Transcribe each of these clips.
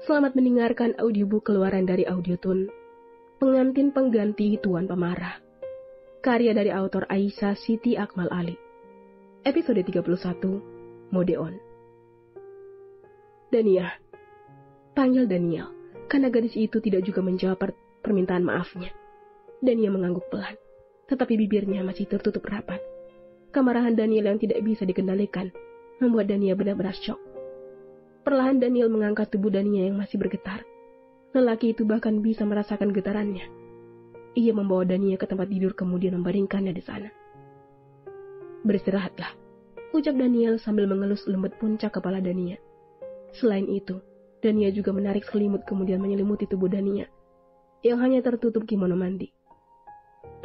Selamat mendengarkan audiobook keluaran dari Audiotune, Pengantin Pengganti Tuan Pemarah. Karya dari autor Aisyah Siti Akmal Ali. Episode 31, Mode On. Dania. Panggil Daniel, karena gadis itu tidak juga menjawab permintaan maafnya. Dania mengangguk pelan, tetapi bibirnya masih tertutup rapat. Kemarahan Daniel yang tidak bisa dikendalikan membuat Dania benar-benar syok. Perlahan Daniel mengangkat tubuh Dania yang masih bergetar. Lelaki itu bahkan bisa merasakan getarannya. Ia membawa Dania ke tempat tidur kemudian membaringkannya di sana. Beristirahatlah, ucap Daniel sambil mengelus lembut puncak kepala Dania. Selain itu, Dania juga menarik selimut kemudian menyelimuti tubuh Dania, yang hanya tertutup kimono mandi.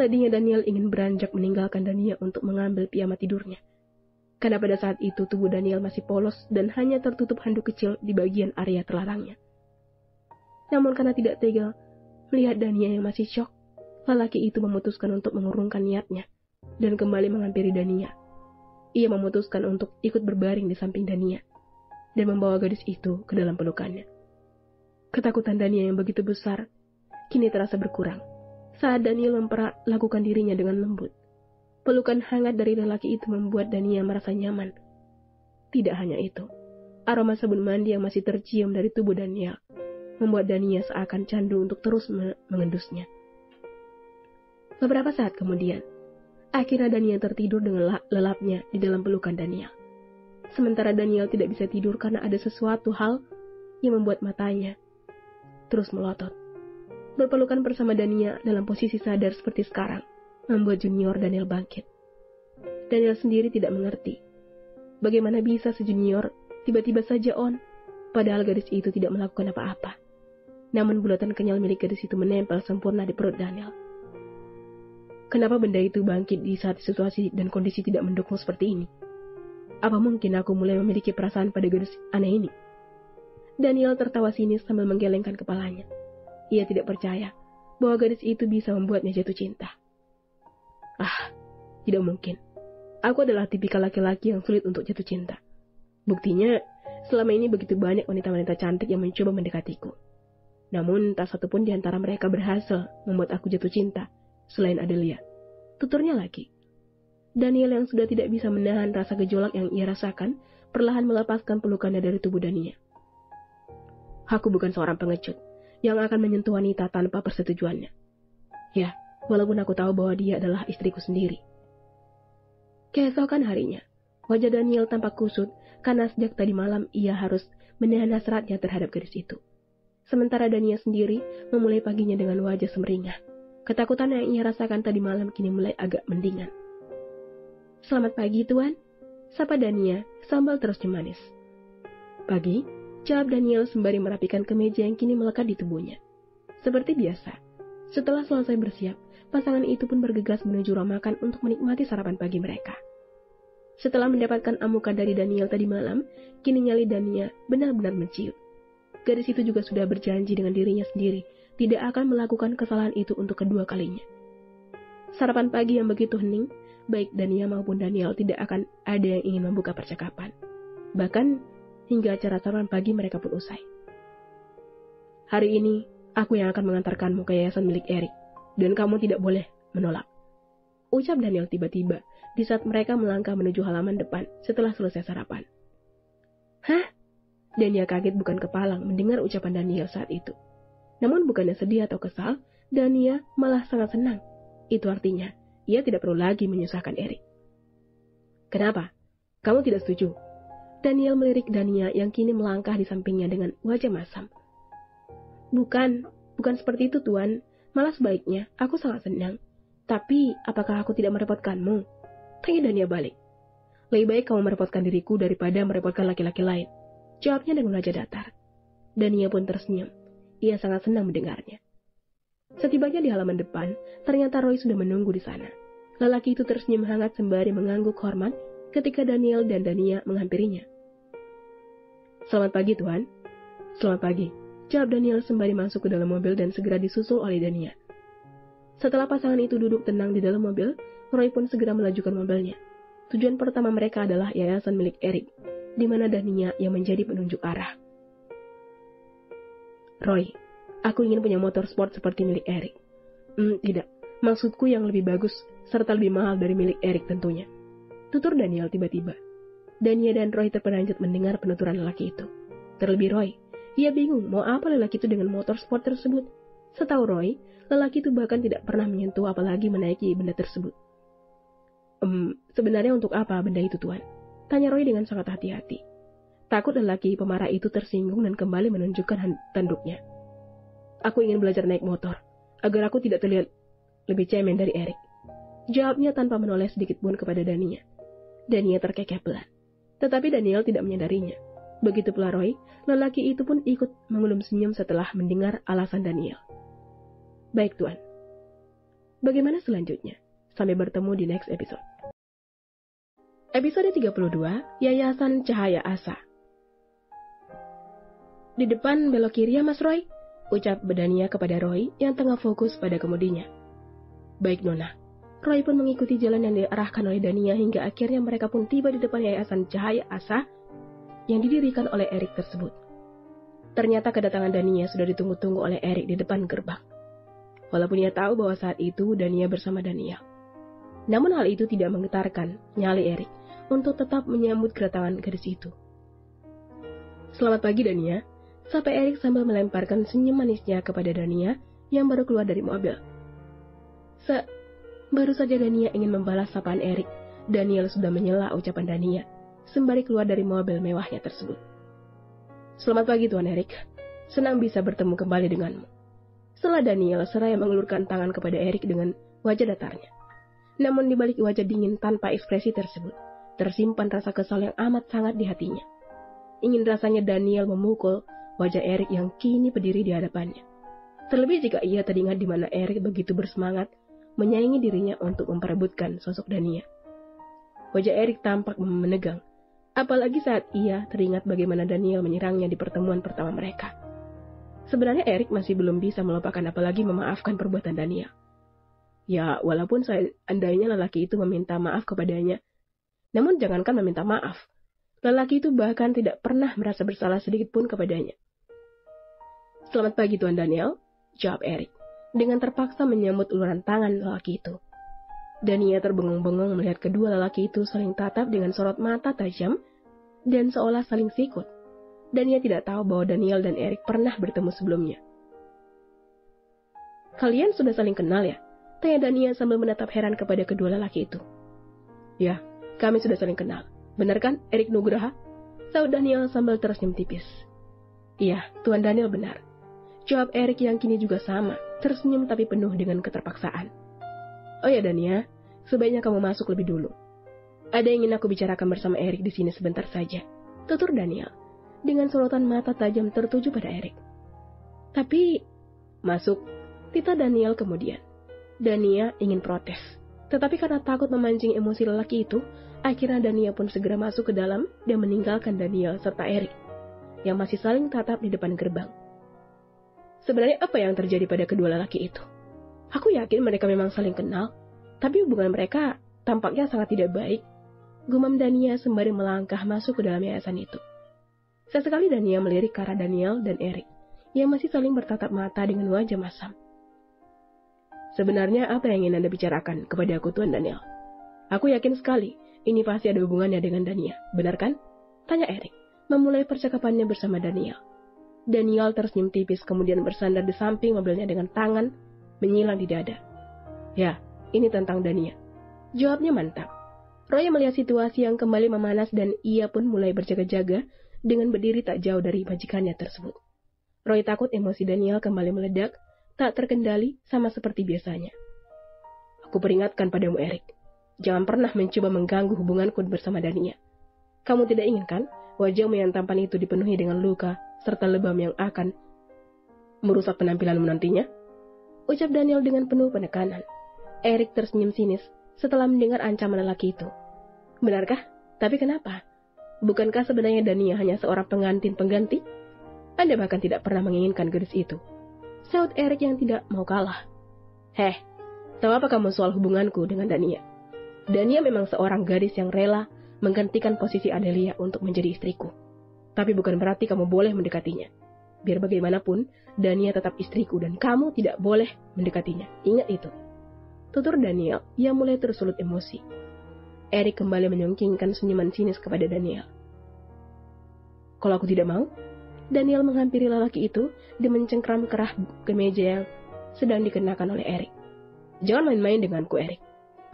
Tadinya Daniel ingin beranjak meninggalkan Dania untuk mengambil piyama tidurnya. Karena pada saat itu tubuh Daniel masih polos dan hanya tertutup handuk kecil di bagian area terlarangnya. Namun karena tidak tega melihat Dania yang masih syok, lelaki itu memutuskan untuk mengurungkan niatnya dan kembali menghampiri Dania. Ia memutuskan untuk ikut berbaring di samping Dania dan membawa gadis itu ke dalam pelukannya. Ketakutan Dania yang begitu besar kini terasa berkurang saat Daniel memperlakukan dirinya dengan lembut. Pelukan hangat dari lelaki itu membuat Dania merasa nyaman. Tidak hanya itu, aroma sabun mandi yang masih tercium dari tubuh Daniel membuat Dania seakan candu untuk terus mengendusnya. Beberapa saat kemudian, akhirnya Dania tertidur dengan lelapnya di dalam pelukan Daniel. Sementara Daniel tidak bisa tidur karena ada sesuatu hal yang membuat matanya terus melotot. Berpelukan bersama Dania dalam posisi sadar seperti sekarang membuat junior Daniel bangkit. Daniel sendiri tidak mengerti bagaimana bisa sejunior tiba-tiba saja on, padahal gadis itu tidak melakukan apa-apa. Namun bulatan kenyal milik gadis itu menempel sempurna di perut Daniel. Kenapa benda itu bangkit di saat situasi dan kondisi tidak mendukung seperti ini? Apa mungkin aku mulai memiliki perasaan pada gadis aneh ini? Daniel tertawa sinis sambil menggelengkan kepalanya. Ia tidak percaya bahwa gadis itu bisa membuatnya jatuh cinta. Tidak mungkin. Aku adalah tipikal laki-laki yang sulit untuk jatuh cinta. Buktinya, selama ini begitu banyak wanita-wanita cantik yang mencoba mendekatiku. Namun, tak satu pun di antara mereka berhasil membuat aku jatuh cinta, selain Adelia. Tuturnya lagi. Daniel yang sudah tidak bisa menahan rasa gejolak yang ia rasakan, perlahan melepaskan pelukannya dari tubuh Dania. Aku bukan seorang pengecut yang akan menyentuh wanita tanpa persetujuannya. Ya, walaupun aku tahu bahwa dia adalah istriku sendiri. Keesokan harinya, wajah Daniel tampak kusut karena sejak tadi malam ia harus menahan hasratnya terhadap gadis itu. Sementara Dania sendiri memulai paginya dengan wajah semeringah. Ketakutan yang ia rasakan tadi malam kini mulai agak mendingan. Selamat pagi, Tuan, sapa Dania sambil terus manis. Pagi, jawab Daniel sembari merapikan kemeja yang kini melekat di tubuhnya. Seperti biasa, setelah selesai bersiap, pasangan itu pun bergegas menuju rumah makan untuk menikmati sarapan pagi mereka. Setelah mendapatkan amukan dari Daniel tadi malam, kini nyali Dania benar-benar menciut. Gadis itu juga sudah berjanji dengan dirinya sendiri, tidak akan melakukan kesalahan itu untuk kedua kalinya. Sarapan pagi yang begitu hening, baik Dania maupun Daniel tidak akan ada yang ingin membuka percakapan. Bahkan, hingga acara sarapan pagi mereka pun usai. Hari ini, aku yang akan mengantarkanmu ke yayasan milik Erik. Dan kamu tidak boleh menolak, ucap Daniel tiba-tiba di saat mereka melangkah menuju halaman depan setelah selesai sarapan. Hah? Dania kaget bukan kepalang mendengar ucapan Daniel saat itu. Namun bukannya sedih atau kesal, Dania malah sangat senang. Itu artinya, ia tidak perlu lagi menyusahkan Erik. Kenapa? Kamu tidak setuju? Daniel melirik Dania yang kini melangkah di sampingnya dengan wajah masam. Bukan seperti itu, Tuan. Malah sebaiknya, aku sangat senang. Tapi, apakah aku tidak merepotkanmu? Tanya Dania balik. Lebih baik kamu merepotkan diriku daripada merepotkan laki-laki lain. Jawabnya dengan wajah datar. Dania pun tersenyum. Ia sangat senang mendengarnya. Setibanya di halaman depan, ternyata Roy sudah menunggu di sana. Lelaki itu tersenyum hangat sembari mengangguk hormat ketika Daniel dan Dania menghampirinya. Selamat pagi, Tuan. Selamat pagi, jawab Daniel sembari masuk ke dalam mobil dan segera disusul oleh Dania. Setelah pasangan itu duduk tenang di dalam mobil, Roy pun segera melajukan mobilnya. Tujuan pertama mereka adalah yayasan milik Erik, di mana Dania yang menjadi penunjuk arah. Roy, aku ingin punya motor sport seperti milik Eric. Tidak, maksudku yang lebih bagus serta lebih mahal dari milik Eric tentunya. Tutur Daniel tiba-tiba. Dania dan Roy terperanjat mendengar penuturan lelaki itu. Terlebih Roy, ia bingung mau apa lelaki itu dengan motor sport tersebut. Setahu Roy, lelaki itu bahkan tidak pernah menyentuh apalagi menaiki benda tersebut. Sebenarnya untuk apa benda itu, Tuan? Tanya Roy dengan sangat hati-hati. Takut lelaki pemarah itu tersinggung dan kembali menunjukkan tanduknya. Aku ingin belajar naik motor, agar aku tidak terlihat lebih cemen dari Eric. Jawabnya tanpa menoleh sedikit pun kepada Dania. Dania terkekeh pelan. Tetapi Daniel tidak menyadarinya. Begitu pula Roy, lelaki itu pun ikut mengulum senyum setelah mendengar alasan Daniel. Baik, Tuan. Bagaimana selanjutnya? Sampai bertemu di next episode. Episode 32, Yayasan Cahaya Asa. Di depan belok kiri ya, Mas Roy, ucap Dania kepada Roy yang tengah fokus pada kemudinya. Baik, Nona. Roy pun mengikuti jalan yang diarahkan oleh Dania hingga akhirnya mereka pun tiba di depan Yayasan Cahaya Asa yang didirikan oleh Eric tersebut. Ternyata kedatangan Dania sudah ditunggu-tunggu oleh Eric di depan gerbang. Walaupun ia tahu bahwa saat itu Dania bersama Daniel. Namun hal itu tidak menggetarkan nyali Eric untuk tetap menyambut kedatangan gadis itu. Selamat pagi, Dania, sapa Eric sambil melemparkan senyum manisnya kepada Dania yang baru keluar dari mobil. Baru saja Dania ingin membalas sapaan Eric, Daniel sudah menyela ucapan Dania sembari keluar dari mobil mewahnya tersebut. Selamat pagi, Tuan Eric. Senang bisa bertemu kembali denganmu. Setelah Daniel seraya mengulurkan tangan kepada Eric dengan wajah datarnya. Namun di balik wajah dingin tanpa ekspresi tersebut, tersimpan rasa kesal yang amat sangat di hatinya. Ingin rasanya Daniel memukul wajah Eric yang kini berdiri di hadapannya. Terlebih jika ia teringat di mana Eric begitu bersemangat menyaingi dirinya untuk memperebutkan sosok Dania. Wajah Eric tampak menegang, apalagi saat ia teringat bagaimana Daniel menyerangnya di pertemuan pertama mereka. Sebenarnya Eric masih belum bisa melupakan apalagi memaafkan perbuatan Daniel. Ya, walaupun seandainya lelaki itu meminta maaf kepadanya, namun jangankan meminta maaf, lelaki itu bahkan tidak pernah merasa bersalah sedikit pun kepadanya. Selamat pagi, Tuan Daniel, jawab Eric, dengan terpaksa menyambut uluran tangan lelaki itu. Dania terbengong-bengong melihat kedua lelaki itu saling tatap dengan sorot mata tajam dan seolah saling sikut. Dania tidak tahu bahwa Daniel dan Eric pernah bertemu sebelumnya. Kalian sudah saling kenal ya? Tanya Dania sambil menatap heran kepada kedua lelaki itu. Ya, kami sudah saling kenal. Benar kan, Eric Nugraha? Sahut Daniel sambil tersenyum tipis. Iya, Tuan Daniel benar. Jawab Eric yang kini juga sama, tersenyum tapi penuh dengan keterpaksaan. Oh ya Dania, sebaiknya kamu masuk lebih dulu. Ada yang ingin aku bicarakan bersama Eric di sini sebentar saja, tutur Daniel, dengan sorotan mata tajam tertuju pada Eric. Tapi, masuk, tita Daniel kemudian. Dania ingin protes, tetapi karena takut memancing emosi lelaki itu, akhirnya Dania pun segera masuk ke dalam dan meninggalkan Daniel serta Eric, yang masih saling tatap di depan gerbang. Sebenarnya apa yang terjadi pada kedua lelaki itu? Aku yakin mereka memang saling kenal, tapi hubungan mereka tampaknya sangat tidak baik. Gumam Dania sembari melangkah masuk ke dalam yayasan itu. Sesekali Dania melirik ke arah Daniel dan Eric, yang masih saling bertatap mata dengan wajah masam. Sebenarnya apa yang ingin Anda bicarakan kepada aku, Tuan Daniel? Aku yakin sekali, ini pasti ada hubungannya dengan Dania, benar kan? Tanya Eric, memulai percakapannya bersama Daniel. Daniel tersenyum tipis kemudian bersandar di samping mobilnya dengan tangan menyilang di dada. Ya, ini tentang Dania. Jawabnya mantap. Roy melihat situasi yang kembali memanas dan ia pun mulai berjaga-jaga dengan berdiri tak jauh dari majikannya tersebut. Roy takut emosi Daniel kembali meledak, tak terkendali sama seperti biasanya. Aku peringatkan padamu Eric, jangan pernah mencoba mengganggu hubunganku bersama Dania. Kamu tidak ingin kan wajahmu yang tampan itu dipenuhi dengan luka serta lebam yang akan merusak penampilanmu nantinya? Ucap Daniel dengan penuh penekanan. Eric tersenyum sinis setelah mendengar ancaman lelaki itu. Benarkah? Tapi kenapa? Bukankah sebenarnya Dania hanya seorang pengantin-pengganti? Anda bahkan tidak pernah menginginkan gadis itu. Sahut Eric yang tidak mau kalah. Heh, tahu apa kamu soal hubunganku dengan Dania? Dania memang seorang gadis yang rela menggantikan posisi Adelia untuk menjadi istriku. Tapi bukan berarti kamu boleh mendekatinya. Biar bagaimanapun, Dania tetap istriku dan kamu tidak boleh mendekatinya. Ingat itu. Tutur Daniel yang mulai tersulut emosi. Eric kembali menyongkingkan senyuman sinis kepada Daniel. Kalau aku tidak mau? Daniel menghampiri lelaki itu dan mencengkram kerah kemeja yang sedang dikenakan oleh Eric. Jangan main-main denganku, Eric.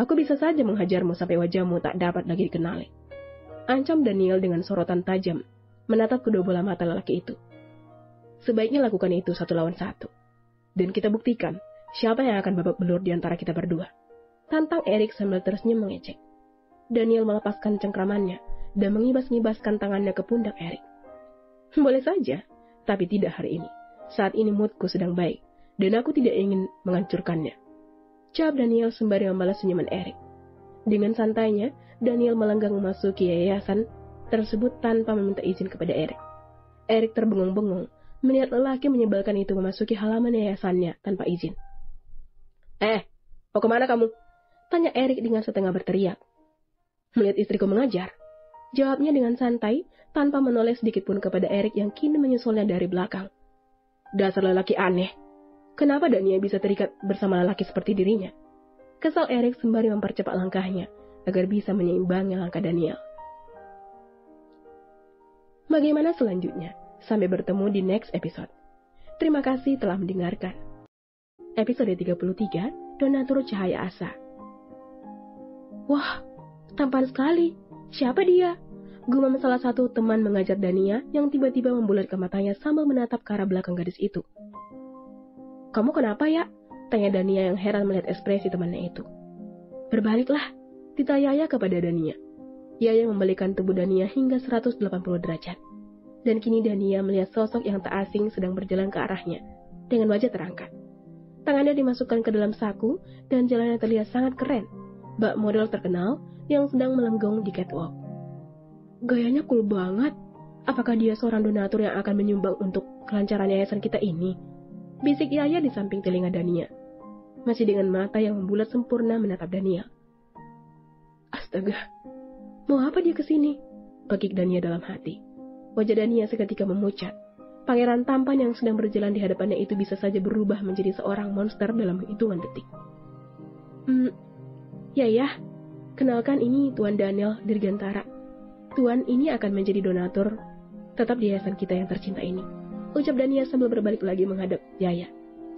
Aku bisa saja menghajarmu sampai wajahmu tak dapat lagi dikenali. Ancam Daniel dengan sorotan tajam, menatap kedua bola mata lelaki itu. Sebaiknya lakukan itu 1 lawan 1. Dan kita buktikan siapa yang akan babak belur di antara kita berdua. Tantang Eric sambil tersenyum mengecek. Daniel melepaskan cengkramannya dan mengibas-ngibaskan tangannya ke pundak Eric. Boleh saja, tapi tidak hari ini. Saat ini moodku sedang baik, dan aku tidak ingin menghancurkannya. Jawab Daniel sembari membalas senyuman Eric. Dengan santainya, Daniel melenggang memasuki yayasan tersebut tanpa meminta izin kepada Eric. Eric terbengong-bengong melihat lelaki menyebalkan itu memasuki halaman yayasannya tanpa izin. Mau kemana kamu? Tanya Eric dengan setengah berteriak. Melihat istriku mengajar. Jawabnya dengan santai, tanpa menoleh sedikit pun kepada Eric yang kini menyusulnya dari belakang. Dasar lelaki aneh. Kenapa Dania bisa terikat bersama lelaki seperti dirinya? Kesal Eric sembari mempercepat langkahnya, agar bisa menyeimbangi langkah Daniel. Bagaimana selanjutnya? Sampai bertemu di next episode. Terima kasih telah mendengarkan. Episode 33, Donatur Cahaya Asa. Wah, tampan sekali. Siapa dia? Gumam salah satu teman mengajar Dania yang tiba-tiba membulatkan matanya sambil menatap ke arah belakang gadis itu. Kamu kenapa ya? Tanya Dania yang heran melihat ekspresi temannya itu. Berbaliklah, tita Yaya kepada Dania. Yaya membalikan tubuh Dania hingga 180 derajat. Dan kini Dania melihat sosok yang tak asing sedang berjalan ke arahnya, dengan wajah terangkat. Tangannya dimasukkan ke dalam saku, dan jalannya terlihat sangat keren. Bak model terkenal yang sedang melenggong di catwalk. Gayanya cool banget. Apakah dia seorang donatur yang akan menyumbang untuk kelancaran yayasan kita ini? Bisik Yaya di samping telinga Dania. Masih dengan mata yang membulat sempurna menatap Dania. Astaga, mau apa dia kesini? Pekik Dania dalam hati. Wajah Dania seketika memucat. Pangeran tampan yang sedang berjalan di hadapannya itu bisa saja berubah menjadi seorang monster dalam hitungan detik. Yaya, kenalkan ini Tuan Daniel Dirgantara. Tuan ini akan menjadi donatur tetap di yayasan kita yang tercinta ini. Ucap Dania sambil berbalik lagi menghadap Yaya.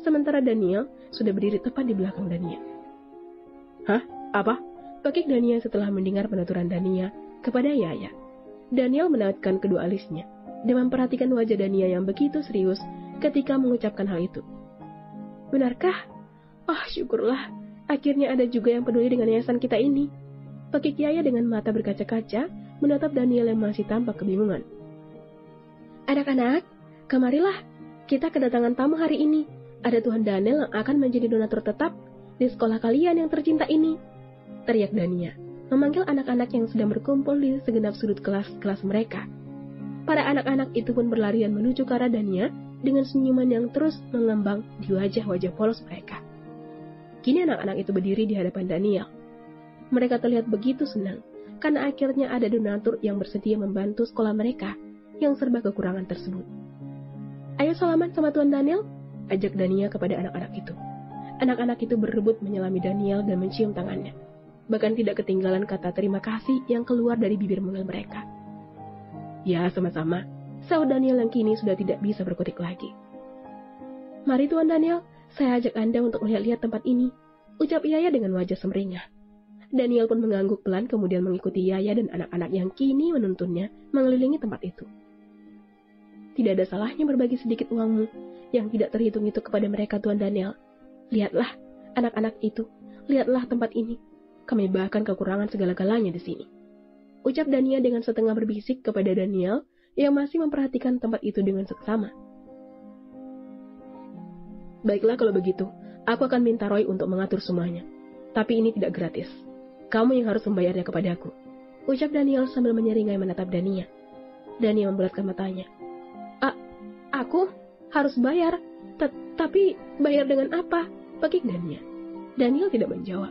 Sementara Daniel sudah berdiri tepat di belakang Dania. Hah? Apa? Pekik Dania setelah mendengar penuturan Dania kepada Yaya. Daniel menautkan kedua alisnya dan memperhatikan wajah Dania yang begitu serius ketika mengucapkan hal itu. Benarkah? Syukurlah. Akhirnya ada juga yang peduli dengan yayasan kita ini. Pekik Yaya dengan mata berkaca-kaca menatap Daniel yang masih tampak kebingungan. Anak-anak, kemarilah. Kita kedatangan tamu hari ini. Ada Tuan Daniel yang akan menjadi donatur tetap di sekolah kalian yang tercinta ini. Teriak Dania, memanggil anak-anak yang sedang berkumpul di segenap sudut kelas-kelas mereka. Para anak-anak itu pun berlarian menuju ke arah Dania dengan senyuman yang terus mengembang di wajah-wajah polos mereka. Kini anak-anak itu berdiri di hadapan Daniel. Mereka terlihat begitu senang karena akhirnya ada donatur yang bersedia membantu sekolah mereka yang serba kekurangan tersebut. Ayo salaman sama Tuan Daniel, ajak Dania kepada anak-anak itu. Anak-anak itu berebut menyelami Daniel dan mencium tangannya. Bahkan tidak ketinggalan kata terima kasih yang keluar dari bibir mungil mereka. Ya, sama-sama. Sahut Daniel yang kini sudah tidak bisa berkutik lagi. Mari Tuan Daniel, saya ajak Anda untuk melihat-lihat tempat ini, ucap Yaya dengan wajah sumringah. Daniel pun mengangguk pelan kemudian mengikuti Yaya dan anak-anak yang kini menuntunnya mengelilingi tempat itu. Tidak ada salahnya berbagi sedikit uangmu yang tidak terhitung itu kepada mereka, Tuan Daniel. Lihatlah anak-anak itu, lihatlah tempat ini. Kami bahkan kekurangan segala-galanya di sini. Ucap Dania dengan setengah berbisik kepada Daniel yang masih memperhatikan tempat itu dengan seksama. Baiklah kalau begitu, aku akan minta Roy untuk mengatur semuanya. Tapi ini tidak gratis. Kamu yang harus membayarnya kepadaku. Ucap Daniel sambil menyeringai menatap Dania. Dania membulatkan matanya. Aku harus bayar? Tapi bayar dengan apa? Pekik Dania. Daniel tidak menjawab.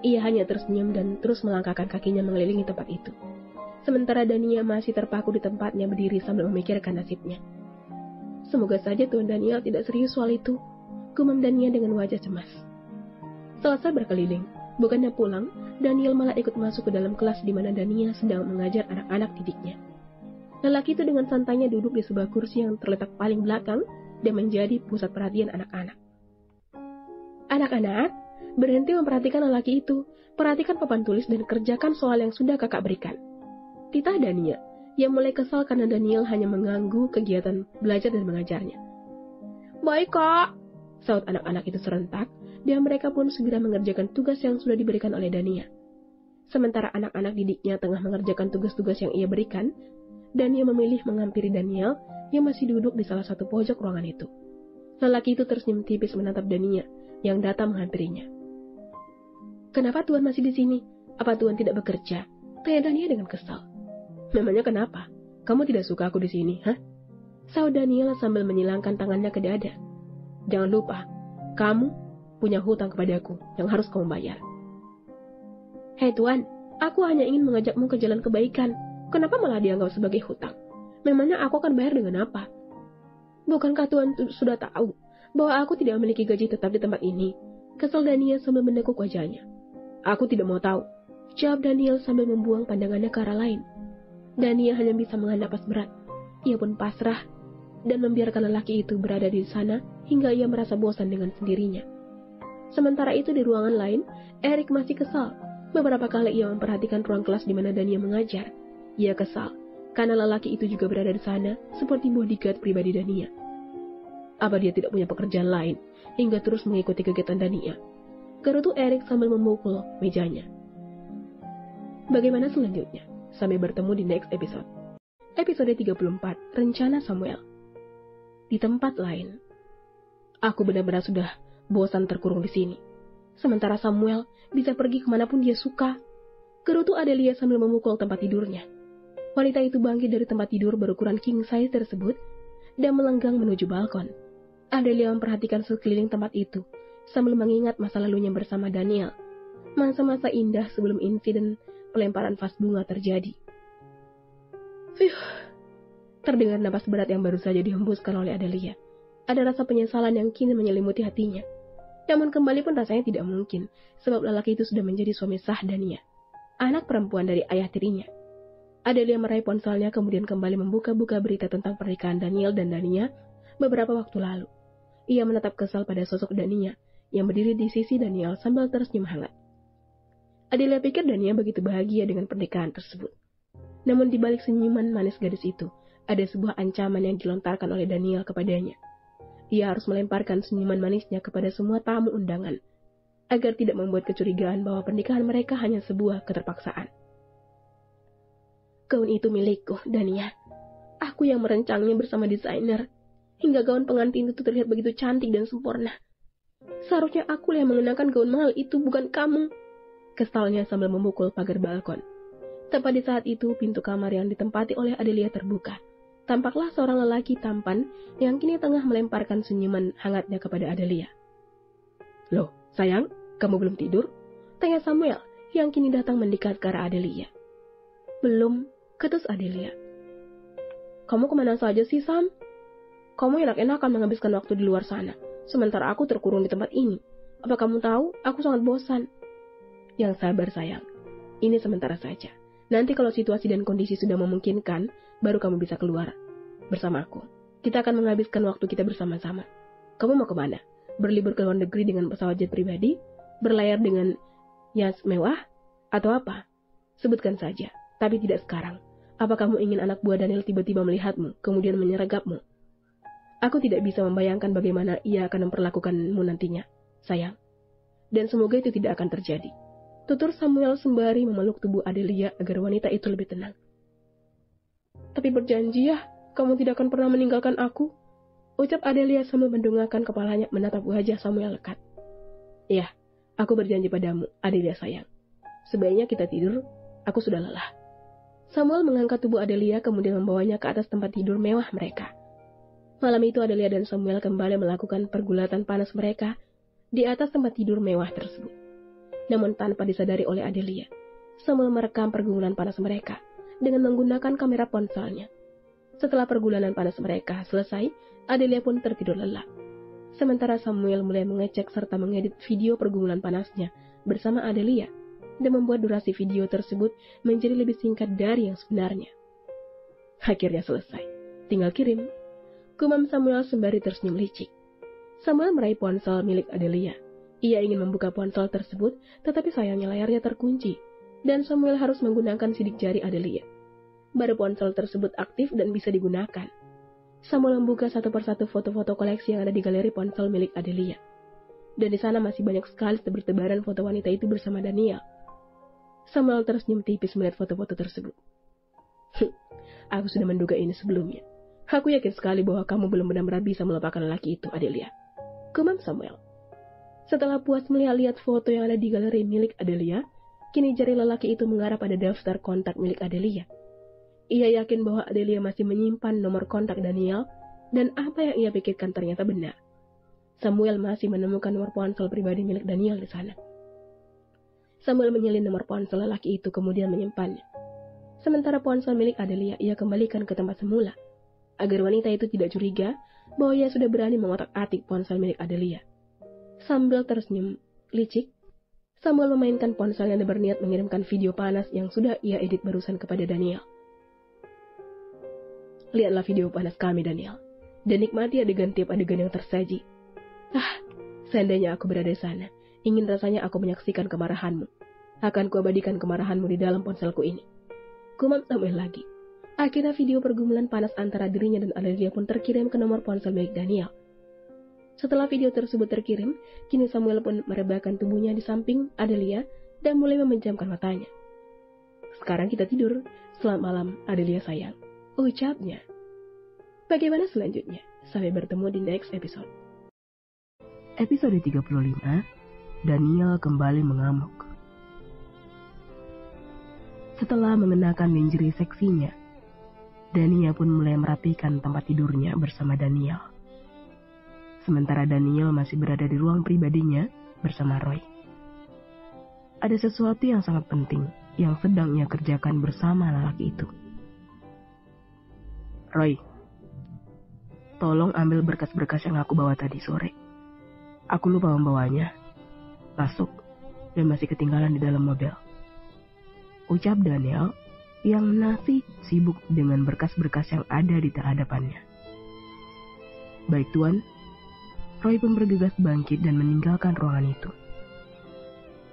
Ia hanya tersenyum dan terus melangkahkan kakinya mengelilingi tempat itu. Sementara Dania masih terpaku di tempatnya berdiri sambil memikirkan nasibnya. Semoga saja Tuan Daniel tidak serius soal itu, gumam Dania dengan wajah cemas. Selesai berkeliling, bukannya pulang, Daniel malah ikut masuk ke dalam kelas di mana Dania sedang mengajar anak-anak didiknya. Lelaki itu dengan santainya duduk di sebuah kursi yang terletak paling belakang dan menjadi pusat perhatian anak-anak. Anak-anak, berhenti memperhatikan lelaki itu. Perhatikan papan tulis dan kerjakan soal yang sudah kakak berikan. Titah Dania, yang mulai kesal karena Daniel hanya mengganggu kegiatan belajar dan mengajarnya. Baik kak, saut anak-anak itu serentak, dan mereka pun segera mengerjakan tugas yang sudah diberikan oleh Dania. Sementara anak-anak didiknya tengah mengerjakan tugas-tugas yang ia berikan, Dania memilih menghampiri Daniel yang masih duduk di salah satu pojok ruangan itu. Lelaki itu tersenyum tipis menatap Dania yang datang menghampirinya. Kenapa Tuan masih di sini? Apa Tuan tidak bekerja? Tanya Dania dengan kesal. Memangnya kenapa? Kamu tidak suka aku di sini, hah? Saud Daniel sambil menyilangkan tangannya ke dada. Jangan lupa, kamu punya hutang kepadaku yang harus kamu bayar. Hei Tuan, aku hanya ingin mengajakmu ke jalan kebaikan. Kenapa malah dianggap sebagai hutang? Memangnya aku akan bayar dengan apa? Bukankah Tuan sudah tahu bahwa aku tidak memiliki gaji tetap di tempat ini? Kesal Daniel sambil menekuk wajahnya. Aku tidak mau tahu, jawab Daniel sambil membuang pandangannya ke arah lain. Daniel hanya bisa menghela napas berat. Ia pun pasrah dan membiarkan lelaki itu berada di sana hingga ia merasa bosan dengan sendirinya. Sementara itu di ruangan lain, Eric masih kesal. Beberapa kali ia memperhatikan ruang kelas di mana Dania mengajar. Ia kesal karena lelaki itu juga berada di sana seperti bodyguard pribadi Dania. Apa dia tidak punya pekerjaan lain hingga terus mengikuti kegiatan Dania? Gerutu Eric sambil memukul mejanya. Bagaimana selanjutnya? Sampai bertemu di next episode. Episode 34, Rencana Samuel. Di tempat lain, aku benar-benar sudah bosan terkurung di sini. Sementara Samuel bisa pergi kemanapun dia suka. Gerutu Adelia sambil memukul tempat tidurnya. Wanita itu bangkit dari tempat tidur berukuran king size tersebut dan melenggang menuju balkon. Adelia memperhatikan sekeliling tempat itu sambil mengingat masa lalunya bersama Daniel. Masa-masa indah sebelum insiden pelemparan vas bunga terjadi. Terdengar napas berat yang baru saja dihembuskan oleh Adelia. Ada rasa penyesalan yang kini menyelimuti hatinya. Namun kembali pun rasanya tidak mungkin, sebab lelaki itu sudah menjadi suami sah Dania, anak perempuan dari ayah tirinya. Adelia meraih ponselnya kemudian kembali membuka-buka berita tentang pernikahan Daniel dan Dania beberapa waktu lalu. Ia menatap kesal pada sosok Dania yang berdiri di sisi Daniel sambil tersenyum hangat. Adelia pikir Dania begitu bahagia dengan pernikahan tersebut. Namun di balik senyuman manis gadis itu, ada sebuah ancaman yang dilontarkan oleh Daniel kepadanya. Ia harus melemparkan senyuman manisnya kepada semua tamu undangan, agar tidak membuat kecurigaan bahwa pernikahan mereka hanya sebuah keterpaksaan. Gaun itu milikku, Dania. Aku yang merancangnya bersama desainer, hingga gaun pengantin itu terlihat begitu cantik dan sempurna. Seharusnya aku yang mengenakan gaun mahal itu, bukan kamu. Kesalnya sambil memukul pagar balkon. Tepat di saat itu, pintu kamar yang ditempati oleh Adelia terbuka. Tampaklah seorang lelaki tampan yang kini tengah melemparkan senyuman hangatnya kepada Adelia. Loh, sayang, kamu belum tidur? Tanya Samuel yang kini datang mendekat ke arah Adelia. Belum, ketus Adelia. Kamu kemana saja sih, Sam? Kamu enak-enakan menghabiskan waktu di luar sana, sementara aku terkurung di tempat ini. Apa kamu tahu, aku sangat bosan. Yang sabar, sayang. Ini sementara saja. Nanti kalau situasi dan kondisi sudah memungkinkan, baru kamu bisa keluar bersama aku. Kita akan menghabiskan waktu kita bersama-sama. Kamu mau kemana? Berlibur ke luar negeri dengan pesawat jet pribadi? Berlayar dengan yacht mewah? Atau apa? Sebutkan saja, tapi tidak sekarang. Apa kamu ingin anak buah Daniel tiba-tiba melihatmu, kemudian menyergapmu? Aku tidak bisa membayangkan bagaimana ia akan memperlakukanmu nantinya, sayang. Dan semoga itu tidak akan terjadi. Tutur Samuel sembari memeluk tubuh Adelia agar wanita itu lebih tenang. Tapi berjanji ya, kamu tidak akan pernah meninggalkan aku. Ucap Adelia sambil mendongakkan kepalanya menatap wajah Samuel lekat. Ya, aku berjanji padamu, Adelia sayang. Sebaiknya kita tidur, aku sudah lelah. Samuel mengangkat tubuh Adelia kemudian membawanya ke atas tempat tidur mewah mereka. Malam itu Adelia dan Samuel kembali melakukan pergulatan panas mereka di atas tempat tidur mewah tersebut. Namun tanpa disadari oleh Adelia, Samuel merekam pergumulan panas mereka dengan menggunakan kamera ponselnya. Setelah pergulanan panas mereka selesai, Adelia pun tertidur lelap. Sementara Samuel mulai mengecek serta mengedit video pergumulan panasnya bersama Adelia dan membuat durasi video tersebut menjadi lebih singkat dari yang sebenarnya. Akhirnya selesai. Tinggal kirim. Gumam Samuel sembari tersenyum licik. Samuel meraih ponsel milik Adelia. Ia ingin membuka ponsel tersebut, tetapi sayangnya layarnya terkunci, dan Samuel harus menggunakan sidik jari Adelia. Baru ponsel tersebut aktif dan bisa digunakan. Samuel membuka satu persatu foto-foto koleksi yang ada di galeri ponsel milik Adelia. Dan di sana masih banyak sekali bertebaran foto wanita itu bersama Daniel. Samuel tersenyum tipis melihat foto-foto tersebut. Aku sudah menduga ini sebelumnya. Aku yakin sekali bahwa kamu belum benar-benar bisa melupakan lelaki itu, Adelia. Gumam Samuel. Setelah puas melihat foto yang ada di galeri milik Adelia, kini jari lelaki itu mengarah pada daftar kontak milik Adelia. Ia yakin bahwa Adelia masih menyimpan nomor kontak Daniel, dan apa yang ia pikirkan ternyata benar. Samuel masih menemukan nomor ponsel pribadi milik Daniel di sana. Samuel menyelin nomor ponsel lelaki itu kemudian menyimpannya. Sementara ponsel milik Adelia ia kembalikan ke tempat semula, agar wanita itu tidak curiga bahwa ia sudah berani mengotak-atik ponsel milik Adelia. Sambil tersenyum licik, Samuel memainkan ponselnya dan berniat mengirimkan video panas yang sudah ia edit barusan kepada Daniel. Lihatlah video panas kami, Daniel, dan nikmati adegan tiap adegan yang tersaji. Seandainya aku berada di sana, ingin rasanya aku menyaksikan kemarahanmu. Akan kuabadikan kemarahanmu di dalam ponselku ini. Gumam Samuel lagi. Akhirnya video pergumulan panas antara dirinya dan Adelia pun terkirim ke nomor ponsel milik Daniel. Setelah video tersebut terkirim, kini Samuel pun merebahkan tubuhnya di samping Adelia dan mulai memejamkan matanya. Sekarang kita tidur. Selamat malam, Adelia sayang, ucapnya. Bagaimana selanjutnya? Sampai bertemu di next episode. Episode 35, Daniel kembali mengamuk. Setelah mengenakan lingerie seksinya, Daniel pun mulai merapikan tempat tidurnya bersama Daniel. Sementara Daniel masih berada di ruang pribadinya bersama Roy. Ada sesuatu yang sangat penting yang sedang ia kerjakan bersama lelaki itu. Roy, tolong ambil berkas-berkas yang aku bawa tadi sore. Aku lupa membawanya. Masuk dan masih ketinggalan di dalam mobil. Ucap Daniel yang masih sibuk dengan berkas-berkas yang ada di hadapannya. Baik tuan. Roy pun bergegas bangkit dan meninggalkan ruangan itu.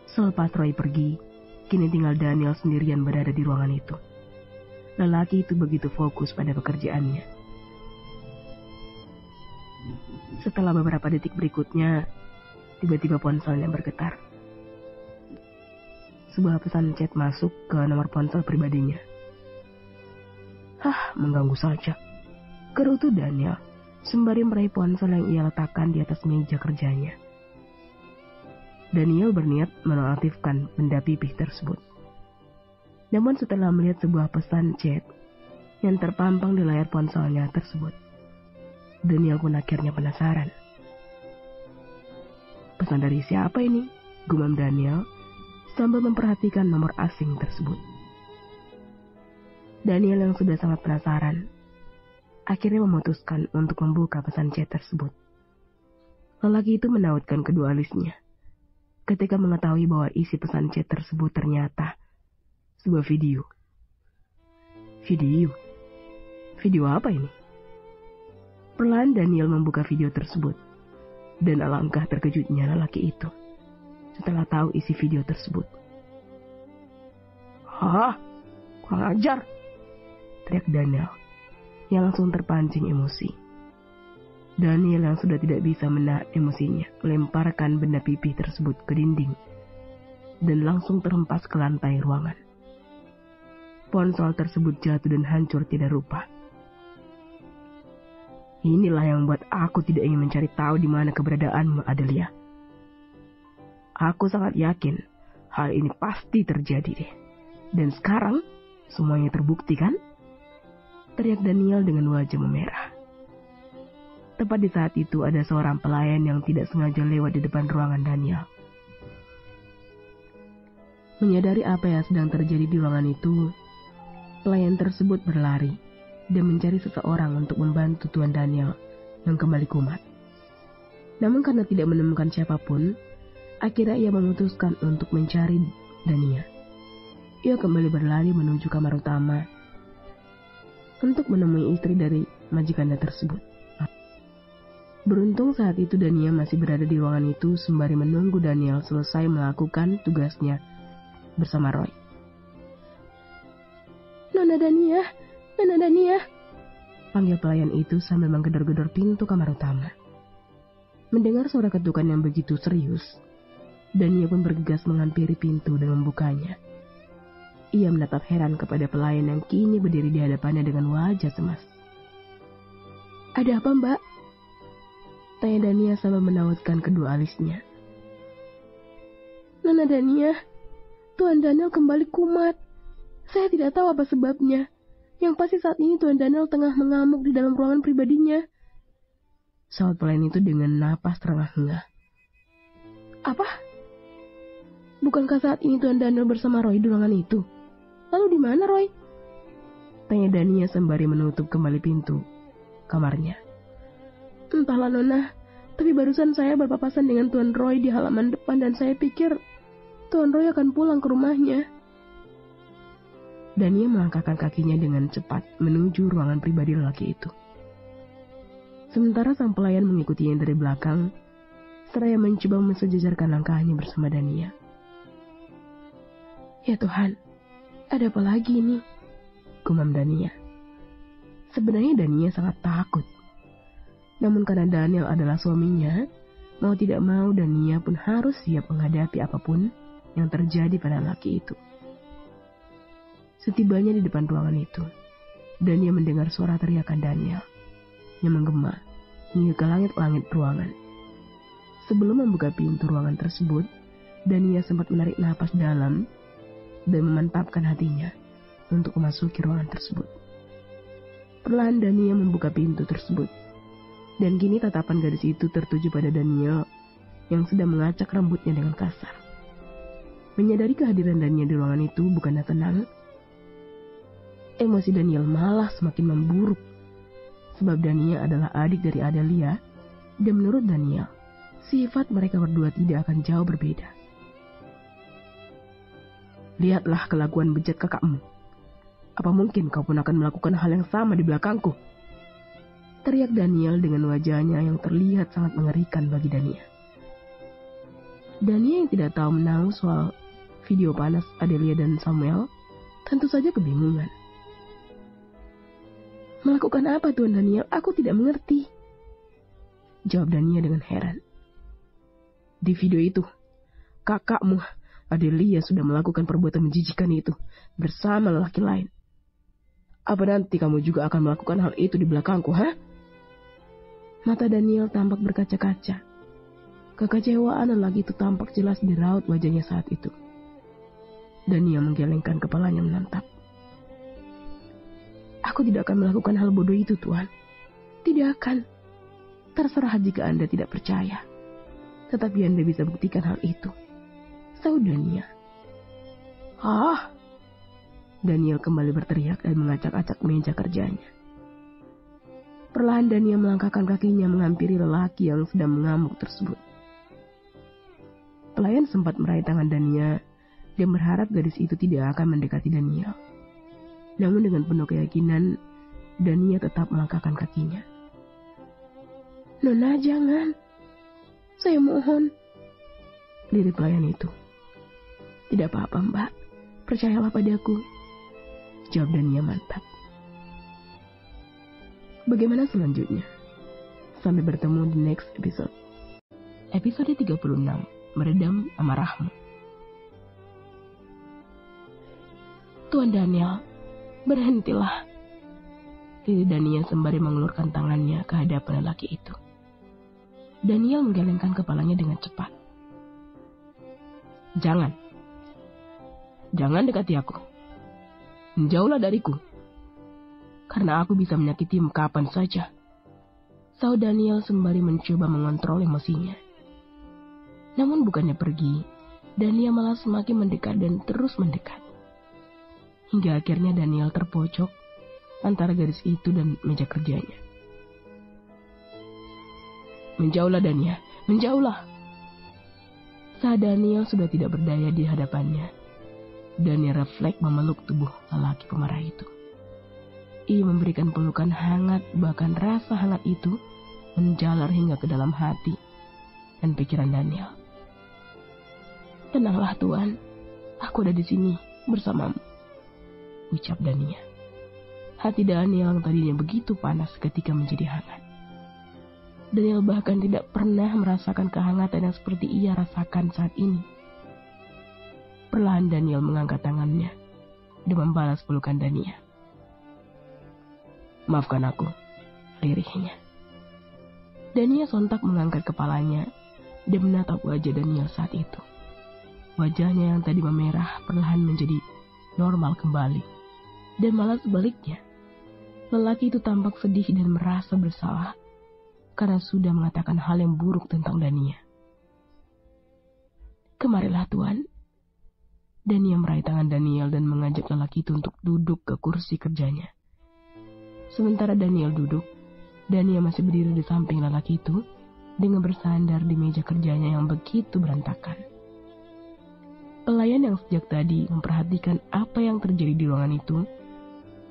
Selepas Roy pergi, kini tinggal Daniel sendirian berada di ruangan itu. Lelaki itu begitu fokus pada pekerjaannya. Setelah beberapa detik berikutnya, tiba-tiba ponselnya bergetar. Sebuah pesan chat masuk ke nomor ponsel pribadinya. Mengganggu saja. Gerutu Daniel sembari meraih ponsel yang ia letakkan di atas meja kerjanya. Daniel berniat menonaktifkan benda pipih tersebut. Namun setelah melihat sebuah pesan chat yang terpampang di layar ponselnya tersebut, Daniel pun akhirnya penasaran. Pesan dari siapa ini? Gumam Daniel sambil memperhatikan nomor asing tersebut. Daniel yang sudah sangat penasaran, akhirnya memutuskan untuk membuka pesan chat tersebut. Lelaki itu menautkan kedua alisnya ketika mengetahui bahwa isi pesan chat tersebut ternyata sebuah video. Video apa ini? Perlahan Daniel membuka video tersebut, dan alangkah terkejutnya lelaki itu setelah tahu isi video tersebut. Kurang ajar, teriak Daniel yang langsung terpancing emosi. Daniel yang sudah tidak bisa menahan emosinya melemparkan benda pipih tersebut ke dinding dan langsung terhempas ke lantai ruangan. Ponsel tersebut jatuh dan hancur tidak rupa. Inilah yang membuat aku tidak ingin mencari tahu di mana keberadaanmu, Adelia. Aku sangat yakin hal ini pasti terjadi deh. Dan sekarang semuanya terbukti kan? Teriak Daniel dengan wajah memerah. Tepat di saat itu ada seorang pelayan yang tidak sengaja lewat di depan ruangan Daniel. Menyadari apa yang sedang terjadi di ruangan itu, pelayan tersebut berlari dan mencari seseorang untuk membantu Tuan Daniel yang kembali kumat. Namun karena tidak menemukan siapapun, akhirnya ia memutuskan untuk mencari Dania. Ia kembali berlari menuju kamar utama untuk menemui istri dari majikannya tersebut. Beruntung saat itu Dania masih berada di ruangan itu sembari menunggu Daniel selesai melakukan tugasnya bersama Roy. Nona Dania, panggil pelayan itu sambil menggedor-gedor pintu kamar utama. Mendengar suara ketukan yang begitu serius, Dania pun bergegas menghampiri pintu dan membukanya. Ia menatap heran kepada pelayan yang kini berdiri di hadapannya dengan wajah cemas. Ada apa, Mbak? Tanya Dania sambil menautkan kedua alisnya. Nona Dania, Tuan Daniel kembali kumat. Saya tidak tahu apa sebabnya. Yang pasti saat ini Tuan Daniel tengah mengamuk di dalam ruangan pribadinya. Sahut pelayan itu dengan napas terengah-engah. Apa? Bukankah saat ini Tuan Daniel bersama Roy di ruangan itu? Lalu di mana Roy? Tanya Dania sembari menutup kembali pintu kamarnya. Entahlah Nona, tapi barusan saya berpapasan dengan Tuan Roy di halaman depan dan saya pikir Tuan Roy akan pulang ke rumahnya. Dania melangkahkan kakinya dengan cepat menuju ruangan pribadi lelaki itu. Sementara sang pelayan mengikutinya dari belakang, seraya mencoba mensejajarkan langkahnya bersama Dania. Ya Tuhan, ada apa lagi ini? Gumam Dania. Sebenarnya Dania sangat takut. Namun karena Daniel adalah suaminya, mau tidak mau Dania pun harus siap menghadapi apapun yang terjadi pada laki itu. Setibanya di depan ruangan itu, Dania mendengar suara teriakan Daniel yang menggema hingga ke langit-langit ruangan. Sebelum membuka pintu ruangan tersebut, Dania sempat menarik napas dalam dan memantapkan hatinya untuk memasuki ruangan tersebut. Perlahan Dania membuka pintu tersebut. Dan kini tatapan gadis itu tertuju pada Daniel yang sedang mengacak rambutnya dengan kasar. Menyadari kehadiran Daniel di ruangan itu bukanlah tenang, emosi Daniel malah semakin memburuk. Sebab Daniel adalah adik dari Adelia, dan menurut Daniel, sifat mereka berdua tidak akan jauh berbeda. Lihatlah kelakuan bejat kakakmu. Apa mungkin kau pun akan melakukan hal yang sama di belakangku? Teriak Daniel dengan wajahnya yang terlihat sangat mengerikan bagi Dania. Dania yang tidak tahu menahu soal video panas Adelia dan Samuel, tentu saja kebingungan. Melakukan apa Tuan Daniel? Aku tidak mengerti. Jawab Dania dengan heran. Di video itu, kakakmu Adelia sudah melakukan perbuatan menjijikan itu bersama lelaki lain. Apa nanti kamu juga akan melakukan hal itu di belakangku, ha? Mata Daniel tampak berkaca-kaca. Kekecewaan lelaki itu tampak jelas di raut wajahnya saat itu. Daniel menggelengkan kepalanya menatap. Aku tidak akan melakukan hal bodoh itu, Tuan. Tidak akan. Terserah jika Anda tidak percaya. Tetapi Anda bisa buktikan hal itu. Sahut Daniel. Ah! Daniel kembali berteriak dan mengacak-acak meja kerjanya. Perlahan Daniel melangkahkan kakinya menghampiri lelaki yang sedang mengamuk tersebut. Pelayan sempat meraih tangan Daniel dan berharap gadis itu tidak akan mendekati Daniel. Namun dengan penuh keyakinan, Daniel tetap melangkahkan kakinya. Nona, jangan. Saya mohon. Lirik pelayan itu. Tidak apa-apa, Mbak. Percayalah padaku. Jawab Daniel mantap. Bagaimana selanjutnya? Sampai bertemu di next episode. Episode 36, Meredam Amarahmu. Tuan Daniel, berhentilah. Lirik Daniel sembari mengulurkan tangannya ke hadapan lelaki itu. Daniel menggelengkan kepalanya dengan cepat. Jangan dekati aku. Menjauhlah dariku. Karena aku bisa menyakitimu kapan saja. Sahut Daniel sembari mencoba mengontrol emosinya. Namun bukannya pergi, Daniel malah semakin mendekat dan terus mendekat. Hingga akhirnya Daniel terpojok antara gadis itu dan meja kerjanya. "Menjauhlah Dania, menjauhlah." Saat Daniel sudah tidak berdaya di hadapannya, Daniel refleks memeluk tubuh lelaki pemarah itu. Ia memberikan pelukan hangat, bahkan rasa hangat itu menjalar hingga ke dalam hati dan pikiran Daniel. "Tenanglah Tuan, aku ada di sini bersamamu," ucap Dania. Hati Daniel yang tadinya begitu panas ketika menjadi hangat. Daniel bahkan tidak pernah merasakan kehangatan yang seperti ia rasakan saat ini. Perlahan Daniel mengangkat tangannya dan membalas pelukan Dania. "Maafkan aku," lirihnya. Dania sontak mengangkat kepalanya dan menatap wajah Daniel saat itu. Wajahnya yang tadi memerah perlahan menjadi normal kembali. Dan malah sebaliknya, lelaki itu tampak sedih dan merasa bersalah karena sudah mengatakan hal yang buruk tentang Dania. "Kemarilah Tuan." Dania meraih tangan Daniel dan mengajak lelaki itu untuk duduk ke kursi kerjanya. Sementara Daniel duduk, Dania masih berdiri di samping lelaki itu dengan bersandar di meja kerjanya yang begitu berantakan. Pelayan yang sejak tadi memperhatikan apa yang terjadi di ruangan itu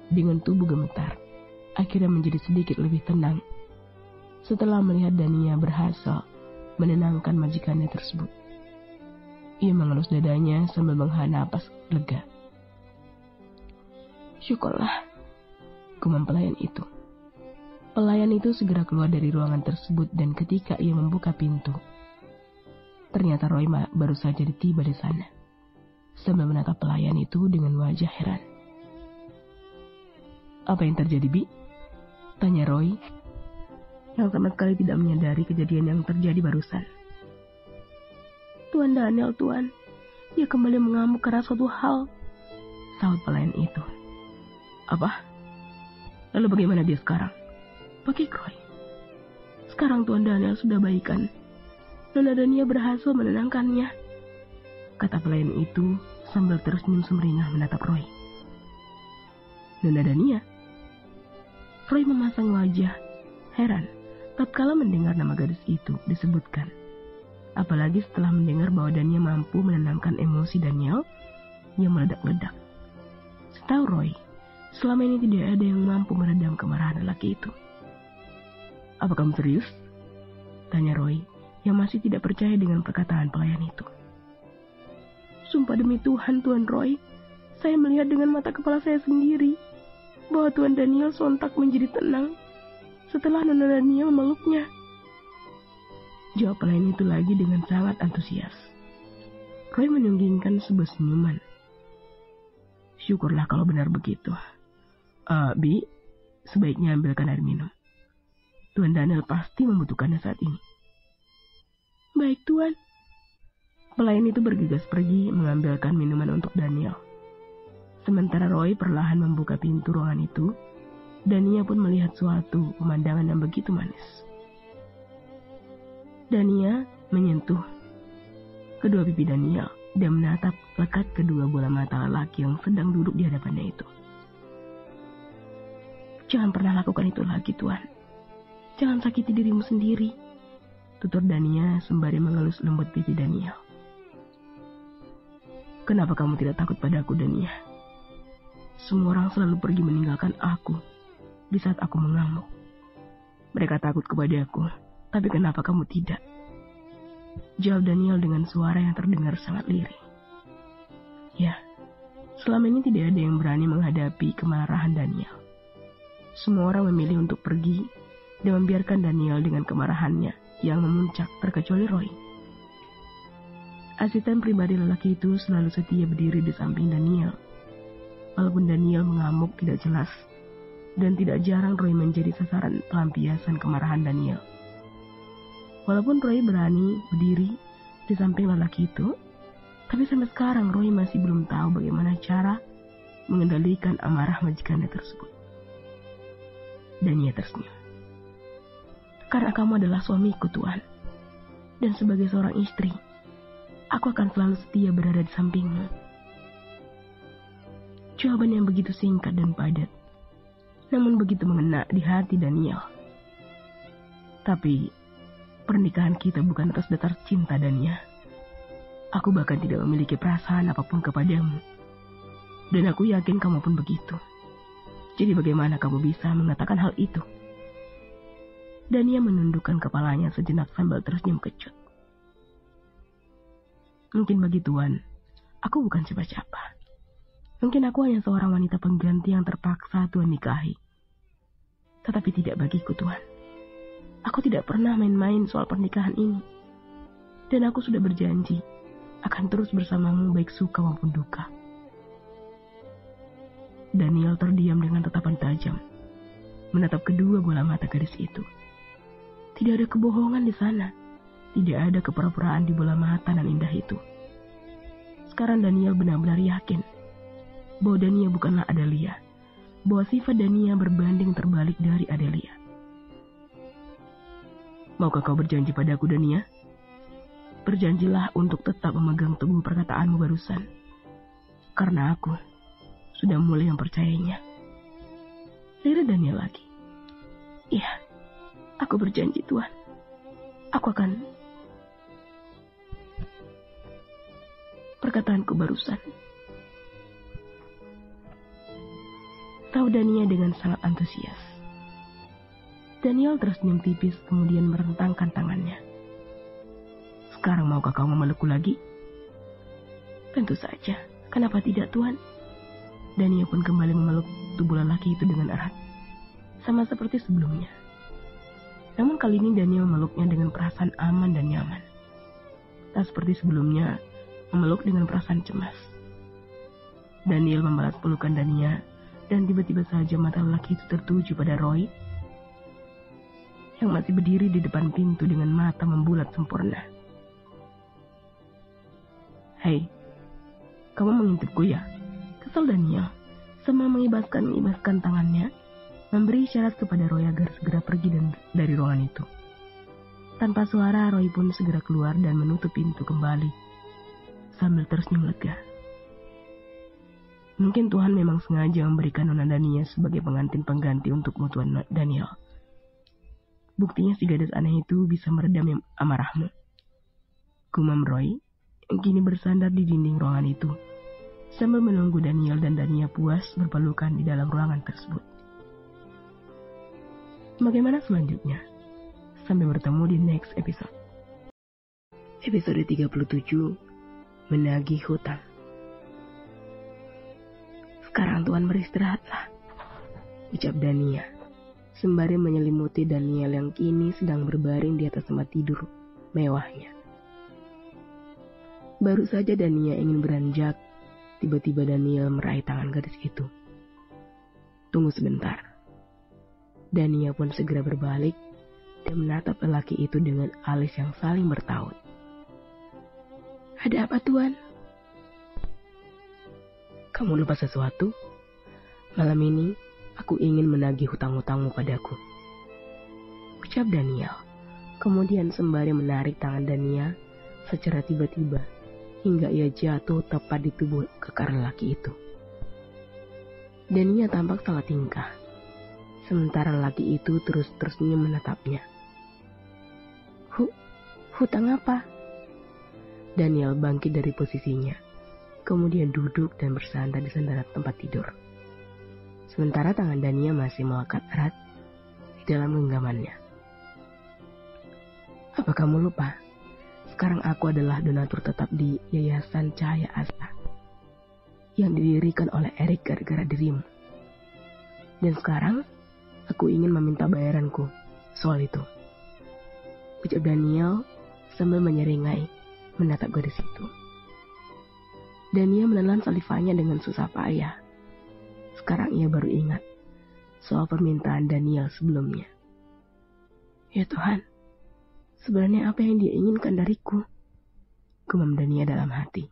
dengan tubuh gemetar, akhirnya menjadi sedikit lebih tenang setelah melihat Dania berhasil menenangkan majikannya tersebut. Ia mengelus dadanya sambil menghela napas lega. "Syukurlah," gumam pelayan itu. Pelayan itu segera keluar dari ruangan tersebut dan ketika ia membuka pintu, ternyata Roy baru saja tiba di sana, sambil menatap pelayan itu dengan wajah heran. "Apa yang terjadi, Bi?" tanya Roy, yang sama sekali tidak menyadari kejadian yang terjadi barusan. "Tuan Daniel, Tuan. Dia kembali mengamuk karena suatu hal," sahut pelayan itu. "Apa? Lalu bagaimana dia sekarang?" "Pakai Roy. Sekarang Tuan Daniel sudah baikan. Nona Dania berhasil menenangkannya," kata pelayan itu sambil tersenyum sumringah menatap Roy. "Nona Dania?" Roy memasang wajah heran tatkala mendengar nama gadis itu disebutkan. Apalagi setelah mendengar bahwa Dania mampu menenangkan emosi Daniel yang meledak-ledak. Setahu Roy, selama ini tidak ada yang mampu meredam kemarahan lelaki itu. "Apa kamu serius?" tanya Roy, yang masih tidak percaya dengan perkataan pelayan itu. "Sumpah demi Tuhan, Tuan Roy, saya melihat dengan mata kepala saya sendiri bahwa Tuan Daniel sontak menjadi tenang setelah Nona Dania memeluknya," jawab pelayan itu lagi dengan sangat antusias. Roy menyunggingkan sebuah senyuman. "Syukurlah kalau benar begitu. Bi, sebaiknya ambilkan air minum. Tuan Daniel pasti membutuhkannya saat ini." "Baik, Tuan." Pelayan itu bergegas pergi mengambilkan minuman untuk Daniel. Sementara Roy perlahan membuka pintu ruangan itu, Dania pun melihat suatu pemandangan yang begitu manis. Dania menyentuh kedua pipi Daniel dan menatap lekat kedua bola mata lelaki yang sedang duduk di hadapannya itu. "Jangan pernah lakukan itu lagi, Tuan. Jangan sakiti dirimu sendiri," tutur Dania sembari mengelus lembut pipi Daniel. "Kenapa kamu tidak takut padaku, Dania? Semua orang selalu pergi meninggalkan aku di saat aku mengamuk. Mereka takut kepadaku, tapi kenapa kamu tidak?" jawab Daniel dengan suara yang terdengar sangat lirih. Ya, selama ini tidak ada yang berani menghadapi kemarahan Daniel. Semua orang memilih untuk pergi dan membiarkan Daniel dengan kemarahannya yang memuncak, terkecuali Roy. Asisten pribadi lelaki itu selalu setia berdiri di samping Daniel. Walaupun Daniel mengamuk tidak jelas, dan tidak jarang Roy menjadi sasaran pelampiasan kemarahan Daniel. Walaupun Roy berani berdiri di samping lelaki itu, tapi sampai sekarang Roy masih belum tahu bagaimana cara mengendalikan amarah majikannya tersebut. Dania tersenyum. "Karena kamu adalah suamiku, Tuan. Dan sebagai seorang istri, aku akan selalu setia berada di sampingmu." Jawaban yang begitu singkat dan padat namun begitu mengena di hati Daniel. Tapi, pernikahan kita bukan atas dasar cinta, Dania. Aku bahkan tidak memiliki perasaan apapun kepadamu. Dan aku yakin kamu pun begitu. Jadi bagaimana kamu bisa mengatakan hal itu? Dania menundukkan kepalanya sejenak sambil tersenyum kecut. Mungkin bagi Tuan, aku bukan siapa-siapa. Mungkin aku hanya seorang wanita pengganti yang terpaksa Tuan nikahi. Tetapi tidak bagiku, Tuan. Aku tidak pernah main-main soal pernikahan ini. Dan aku sudah berjanji akan terus bersamamu baik suka maupun duka. Daniel terdiam dengan tatapan tajam, menatap kedua bola mata gadis itu. Tidak ada kebohongan di sana. Tidak ada kepura-puraan di bola mata nan indah itu. Sekarang Daniel benar-benar yakin bahwa Dania bukanlah Adelia, bahwa sifat Dania berbanding terbalik dari Adelia. Maukah kau berjanji padaku, Dania? Berjanjilah untuk tetap memegang teguh perkataanmu barusan. Karena aku sudah mulai mempercayainya. Lihat Daniel lagi. Iya, aku berjanji, Tuan. Aku akan... Perkataanku barusan. Tahu Dania dengan sangat antusias. Daniel tersenyum tipis kemudian merentangkan tangannya. Sekarang maukah kau memelukku lagi? Tentu saja. Kenapa tidak, Tuan? Dania pun kembali memeluk tubuh lelaki itu dengan erat. Sama seperti sebelumnya. Namun kali ini Dania memeluknya dengan perasaan aman dan nyaman. Tak seperti sebelumnya, memeluk dengan perasaan cemas. Daniel membalas pelukan Dania, dan tiba-tiba saja mata lelaki itu tertuju pada Roy, yang masih berdiri di depan pintu dengan mata membulat sempurna. Hei, kamu mengintipku ya? Kesal Daniel, sama mengibaskan tangannya, memberi isyarat kepada Roy agar segera pergi dari ruangan itu. Tanpa suara, Roy pun segera keluar dan menutup pintu kembali, sambil tersenyum lega. Mungkin Tuhan memang sengaja memberikan Nona Dania sebagai pengantin pengganti untukmu, Tuan Daniel. Buktinya si gadis aneh itu bisa meredam amarahmu. Gumam Roy, yang kini bersandar di dinding ruangan itu, sambil menunggu Daniel dan Dania puas berpelukan di dalam ruangan tersebut. Bagaimana selanjutnya? Sampai bertemu di next episode. Episode 37, Menagih Hutang. Sekarang Tuan beristirahatlah, ucap Dania, sembari menyelimuti Daniel yang kini sedang berbaring di atas tempat tidur mewahnya. Baru saja Dania ingin beranjak, tiba-tiba Daniel meraih tangan gadis itu. Tunggu sebentar. Dania pun segera berbalik dan menatap lelaki itu dengan alis yang saling bertaut. Ada apa, Tuan? Kamu lupa sesuatu? Malam ini aku ingin menagih hutang-hutangmu padaku, ucap Daniel. Kemudian sembari menarik tangan Dania secara tiba-tiba hingga ia jatuh tepat di tubuh kekar lelaki itu. Dania tampak salah tingkah, sementara lelaki itu terus tersenyum menatapnya. Hutang apa? Daniel bangkit dari posisinya, kemudian duduk dan bersandar di sandaran tempat tidur. Sementara tangan Dania masih melekat erat di dalam genggamannya. Apa kamu lupa? Sekarang aku adalah donatur tetap di Yayasan Cahaya Asa yang didirikan oleh Erik gara-gara dirimu. Dan sekarang aku ingin meminta bayaranku soal itu, ucap Daniel sambil menyeringai menatap gadis itu. Dania menelan salivanya dengan susah payah. Sekarang ia baru ingat soal permintaan Daniel sebelumnya. Ya Tuhan, sebenarnya apa yang dia inginkan dariku? Gumam Dania dalam hati.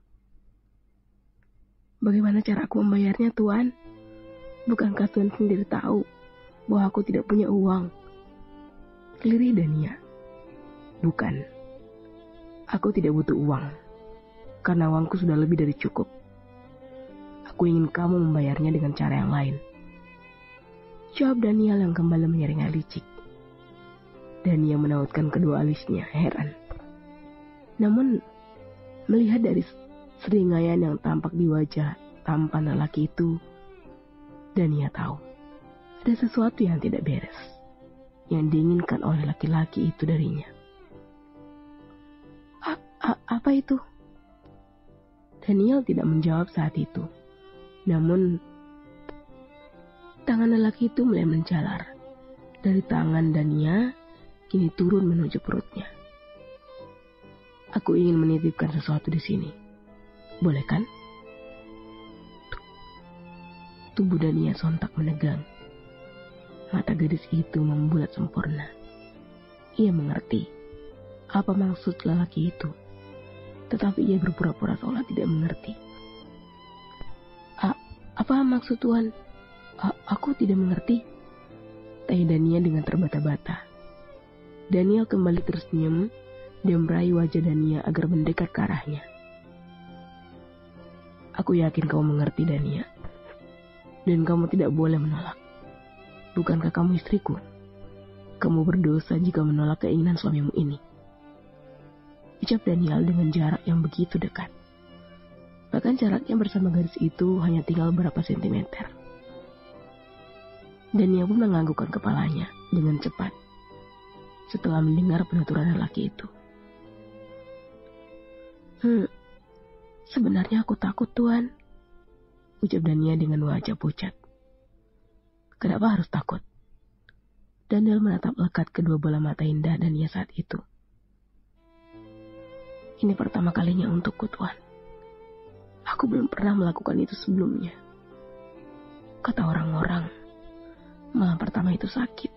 Bagaimana cara aku membayarnya, Tuan? Bukankah Tuan sendiri tahu bahwa aku tidak punya uang? Lirih Dania. Bukan. Aku tidak butuh uang, karena uangku sudah lebih dari cukup. Aku ingin kamu membayarnya dengan cara yang lain. Jawab Daniel yang kembali menyeringai licik. Daniel menautkan kedua alisnya, heran. Namun, melihat dari seringaian yang tampak di wajah tampan lelaki itu, Daniel tahu ada sesuatu yang tidak beres yang diinginkan oleh laki-laki itu darinya. Apa itu? Daniel tidak menjawab saat itu. Namun, tangan lelaki itu mulai menjalar. Dari tangan Daniel, kini turun menuju perutnya. Aku ingin menitipkan sesuatu di sini. Boleh kan? Tubuh Daniel sontak menegang. Mata gadis itu membulat sempurna. Ia mengerti apa maksud lelaki itu. Tetapi ia berpura-pura seolah tidak mengerti. Apa maksud Tuhan? Aku tidak mengerti. Tanya Daniel dengan terbata-bata. Daniel kembali tersenyum dan meraih wajah Daniel agar mendekat ke arahnya. Aku yakin kamu mengerti, Daniel. Dan kamu tidak boleh menolak. Bukankah kamu istriku? Kamu berdosa jika menolak keinginan suamimu ini. Ucap Daniel dengan jarak yang begitu dekat. Bahkan jaraknya bersama gadis itu hanya tinggal beberapa sentimeter. Daniel pun menganggukkan kepalanya dengan cepat setelah mendengar penuturan lelaki itu. Sebenarnya aku takut, Tuan. Ucap Daniel dengan wajah pucat. Kenapa harus takut? Daniel menatap lekat kedua bola mata indah Daniel saat itu. Ini pertama kalinya untukku, Tuan. Aku belum pernah melakukan itu sebelumnya. Kata orang-orang, malam pertama itu sakit.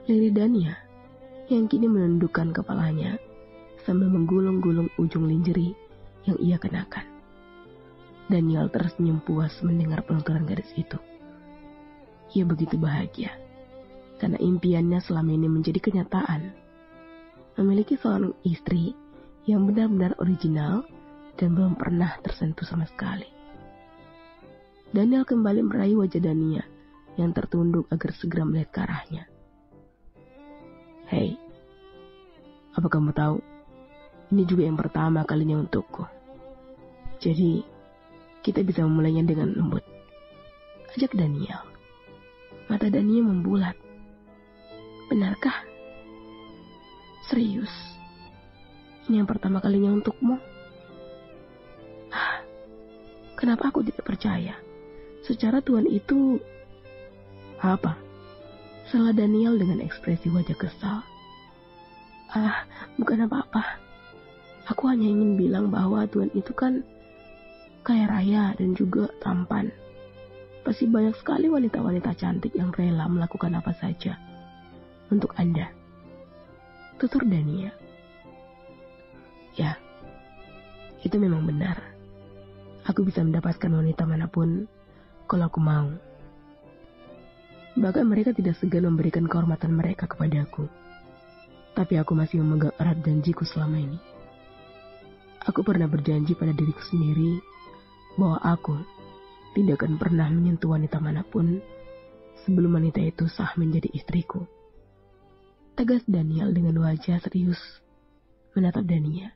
Lirik Daniel yang kini menundukkan kepalanya sambil menggulung-gulung ujung lingerie yang ia kenakan. Daniel tersenyum puas mendengar penuturan gadis itu. Ia begitu bahagia karena impiannya selama ini menjadi kenyataan. Memiliki seorang istri yang benar-benar original dan belum pernah tersentuh sama sekali. Daniel kembali meraih wajah Daniel yang tertunduk agar segera melihat ke arahnya. Hei, apa kamu tahu? Ini juga yang pertama kalinya untukku. Jadi, kita bisa memulainya dengan lembut. Ajak Daniel. Mata Daniel membulat. Benarkah? Serius? Ini yang pertama kalinya untukmu? Kenapa aku tidak percaya? Secara Tuhan itu... Apa? Salah Daniel dengan ekspresi wajah kesal. Bukan apa-apa. Aku hanya ingin bilang bahwa Tuhan itu kan kaya raya dan juga tampan. Pasti banyak sekali wanita-wanita cantik yang rela melakukan apa saja untuk Anda. Tutur Daniel. Ya, itu memang benar. Aku bisa mendapatkan wanita manapun kalau aku mau. Bahkan mereka tidak segan memberikan kehormatan mereka kepadaku. Tapi aku masih memegang erat janjiku selama ini. Aku pernah berjanji pada diriku sendiri bahwa aku tidak akan pernah menyentuh wanita manapun sebelum wanita itu sah menjadi istriku. Tegas Daniel dengan wajah serius menatap Daniel.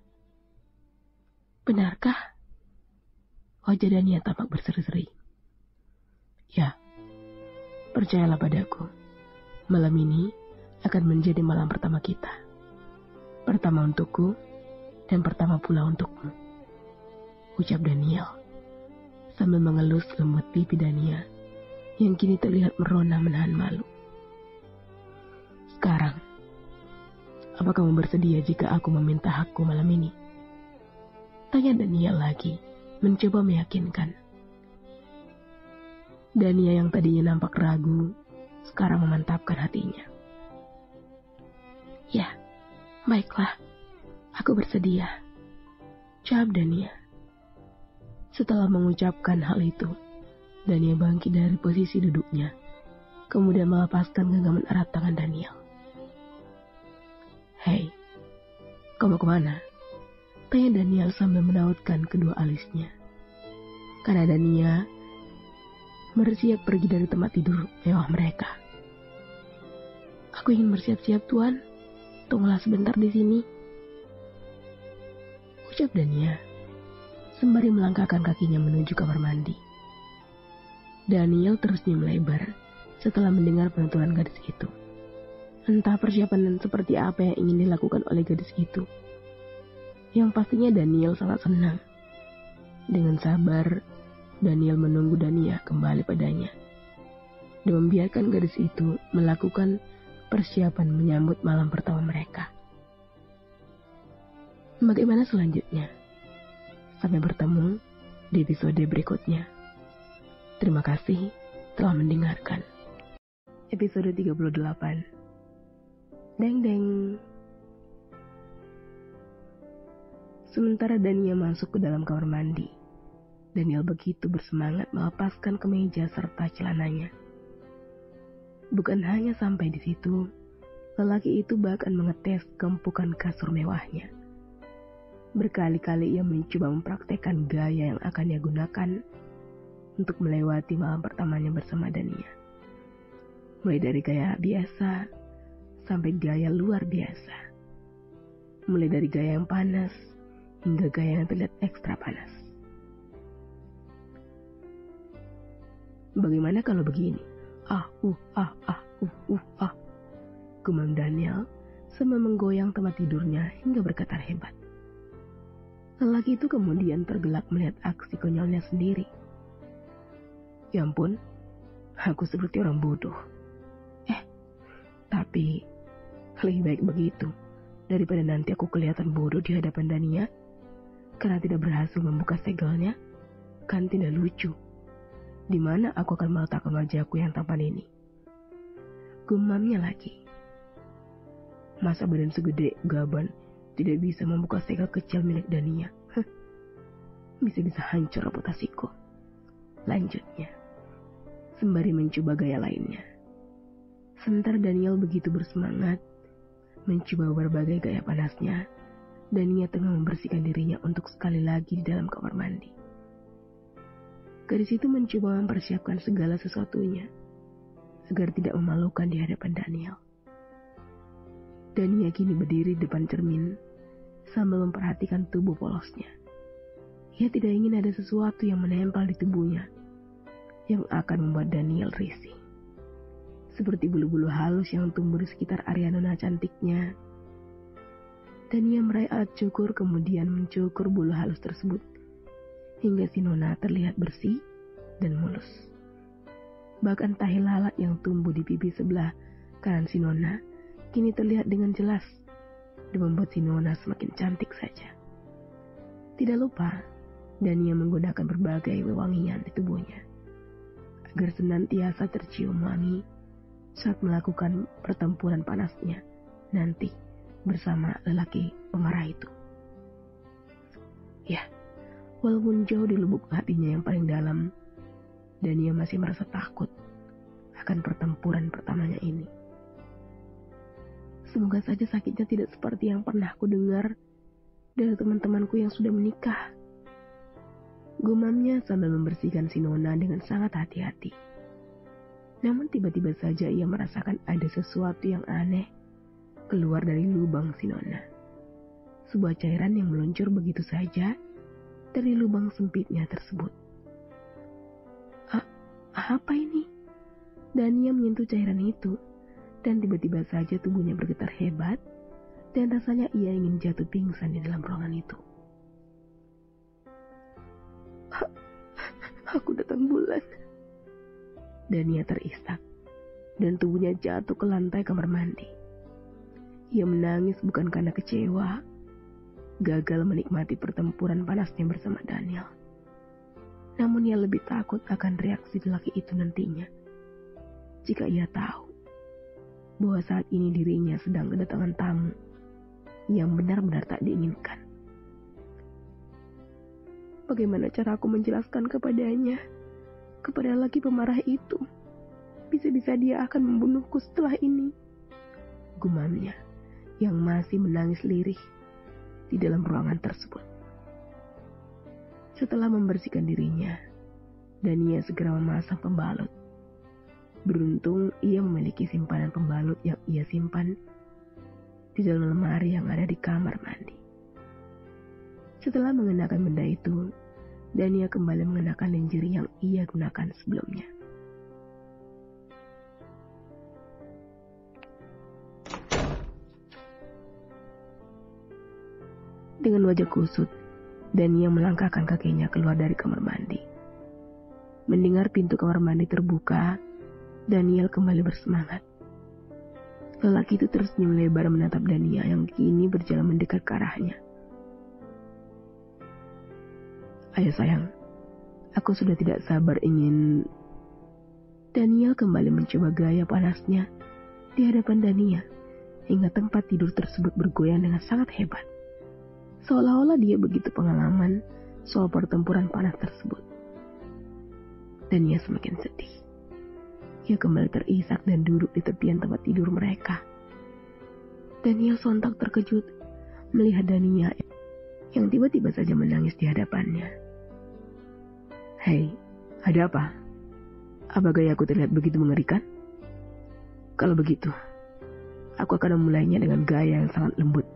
Benarkah? Wajah Daniel tampak berseri-seri. Ya, percayalah padaku. Malam ini akan menjadi malam pertama kita. Pertama untukku dan pertama pula untukmu. Ucap Daniel sambil mengelus lembut pipi Daniel yang kini terlihat merona menahan malu. Sekarang, apa kamu bersedia jika aku meminta hakku malam ini? Tanya Daniel lagi, mencoba meyakinkan. Daniel yang tadinya nampak ragu, sekarang memantapkan hatinya. Ya, baiklah, aku bersedia. Jawab Daniel. Setelah mengucapkan hal itu, Daniel bangkit dari posisi duduknya, kemudian melepaskan genggaman erat tangan Daniel. Hei, kamu kemana? Tanya Daniel sambil menautkan kedua alisnya. Karena Daniel bersiap pergi dari tempat tidur mewah mereka. Aku ingin bersiap-siap, Tuan. Tunggulah sebentar di sini, ucap Dania, sembari melangkahkan kakinya menuju kamar mandi. Daniel terus melebar setelah mendengar penuturan gadis itu. Entah persiapan seperti apa yang ingin dilakukan oleh gadis itu. Yang pastinya Daniel sangat senang. Dengan sabar, Daniel menunggu Dania kembali padanya dan membiarkan gadis itu melakukan persiapan menyambut malam pertama mereka. Bagaimana selanjutnya? Sampai bertemu di episode berikutnya. Terima kasih telah mendengarkan. Episode 38. Deng deng. Sementara Dania masuk ke dalam kamar mandi, Daniel begitu bersemangat melepaskan kemeja serta celananya. Bukan hanya sampai di situ, lelaki itu bahkan mengetes gempukan kasur mewahnya. Berkali-kali ia mencoba mempraktekkan gaya yang akan ia gunakan untuk melewati malam pertamanya bersama Dania. Mulai dari gaya biasa sampai gaya luar biasa. Mulai dari gaya yang panas hingga gaya yang terlihat ekstra panas. Bagaimana kalau begini? Gumam Daniel sambil menggoyang tempat tidurnya hingga bergetar hebat. Lelaki itu kemudian tergelak melihat aksi konyolnya sendiri. Ya ampun, aku seperti orang bodoh. Tapi lebih baik begitu daripada nanti aku kelihatan bodoh di hadapan Dania karena tidak berhasil membuka segelnya. Kan tidak lucu. Di mana aku akan meletakkan wajahku yang tampan ini? Gumamnya lagi. Masa badan segede gaban tidak bisa membuka segel kecil milik Dania? Bisa-bisa hancur reputasiku. Lanjutnya, sembari mencoba gaya lainnya. Sementara Daniel begitu bersemangat mencoba berbagai gaya panasnya, Dania tengah membersihkan dirinya untuk sekali lagi di dalam kamar mandi. Gadis itu mencoba mempersiapkan segala sesuatunya agar tidak memalukan di hadapan Daniel. Dania kini berdiri di depan cermin sambil memperhatikan tubuh polosnya. Ia tidak ingin ada sesuatu yang menempel di tubuhnya yang akan membuat Daniel risih. Seperti bulu-bulu halus yang tumbuh di sekitar area nona cantiknya. Dania meraih alat cukur kemudian mencukur bulu halus tersebut hingga si nona terlihat bersih dan mulus. Bahkan tahi lalat yang tumbuh di pipi sebelah kanan si nona kini terlihat dengan jelas dan membuat si nona semakin cantik saja. Tidak lupa, Dania menggunakan berbagai wewangian di tubuhnya agar senantiasa tercium wangi saat melakukan pertempuran panasnya nanti bersama lelaki pemarah itu. Ya, walaupun jauh di lubuk hatinya yang paling dalam, Dania masih merasa takut akan pertempuran pertamanya ini. Semoga saja sakitnya tidak seperti yang pernah aku dengar dari teman-temanku yang sudah menikah. Gumamnya sambil membersihkan si nona dengan sangat hati-hati. Namun tiba-tiba saja ia merasakan ada sesuatu yang aneh keluar dari lubang si nona. Sebuah cairan yang meluncur begitu saja dari lubang sempitnya tersebut. Apa ini? Dania menyentuh cairan itu dan tiba-tiba saja tubuhnya bergetar hebat dan rasanya ia ingin jatuh pingsan di dalam ruangan itu. Aku datang bulan. Dania terisak dan tubuhnya jatuh ke lantai kamar mandi. Ia menangis bukan karena kecewa, gagal menikmati pertempuran panasnya bersama Daniel. Namun ia lebih takut akan reaksi lelaki itu nantinya. Jika ia tahu bahwa saat ini dirinya sedang kedatangan tamu yang benar-benar tak diinginkan. Bagaimana cara aku menjelaskan kepadanya, kepada lelaki pemarah itu? Bisa-bisa dia akan membunuhku setelah ini. Gumamnya yang masih menangis lirih di dalam ruangan tersebut. Setelah membersihkan dirinya, Dania segera memasang pembalut. Beruntung ia memiliki simpanan pembalut yang ia simpan di dalam lemari yang ada di kamar mandi. Setelah mengenakan benda itu, Dania kembali mengenakan lingerie yang ia gunakan sebelumnya. Dengan wajah kusut, Dania melangkahkan kakinya keluar dari kamar mandi. Mendengar pintu kamar mandi terbuka, Daniel kembali bersemangat. Lelaki itu tersenyum lebar menatap Dania yang kini berjalan mendekat ke arahnya. Ayo sayang, aku sudah tidak sabar ingin... Daniel kembali mencoba gaya panasnya di hadapan Dania, hingga tempat tidur tersebut bergoyang dengan sangat hebat. Seolah-olah dia begitu pengalaman soal pertempuran panas tersebut. Dania semakin sedih. Ia kembali terisak dan duduk di tepian tempat tidur mereka. Daniel sontak terkejut melihat Dania yang tiba-tiba saja menangis di hadapannya. Hei, ada apa? Apa gayaku terlihat begitu mengerikan? Kalau begitu, aku akan memulainya dengan gaya yang sangat lembut.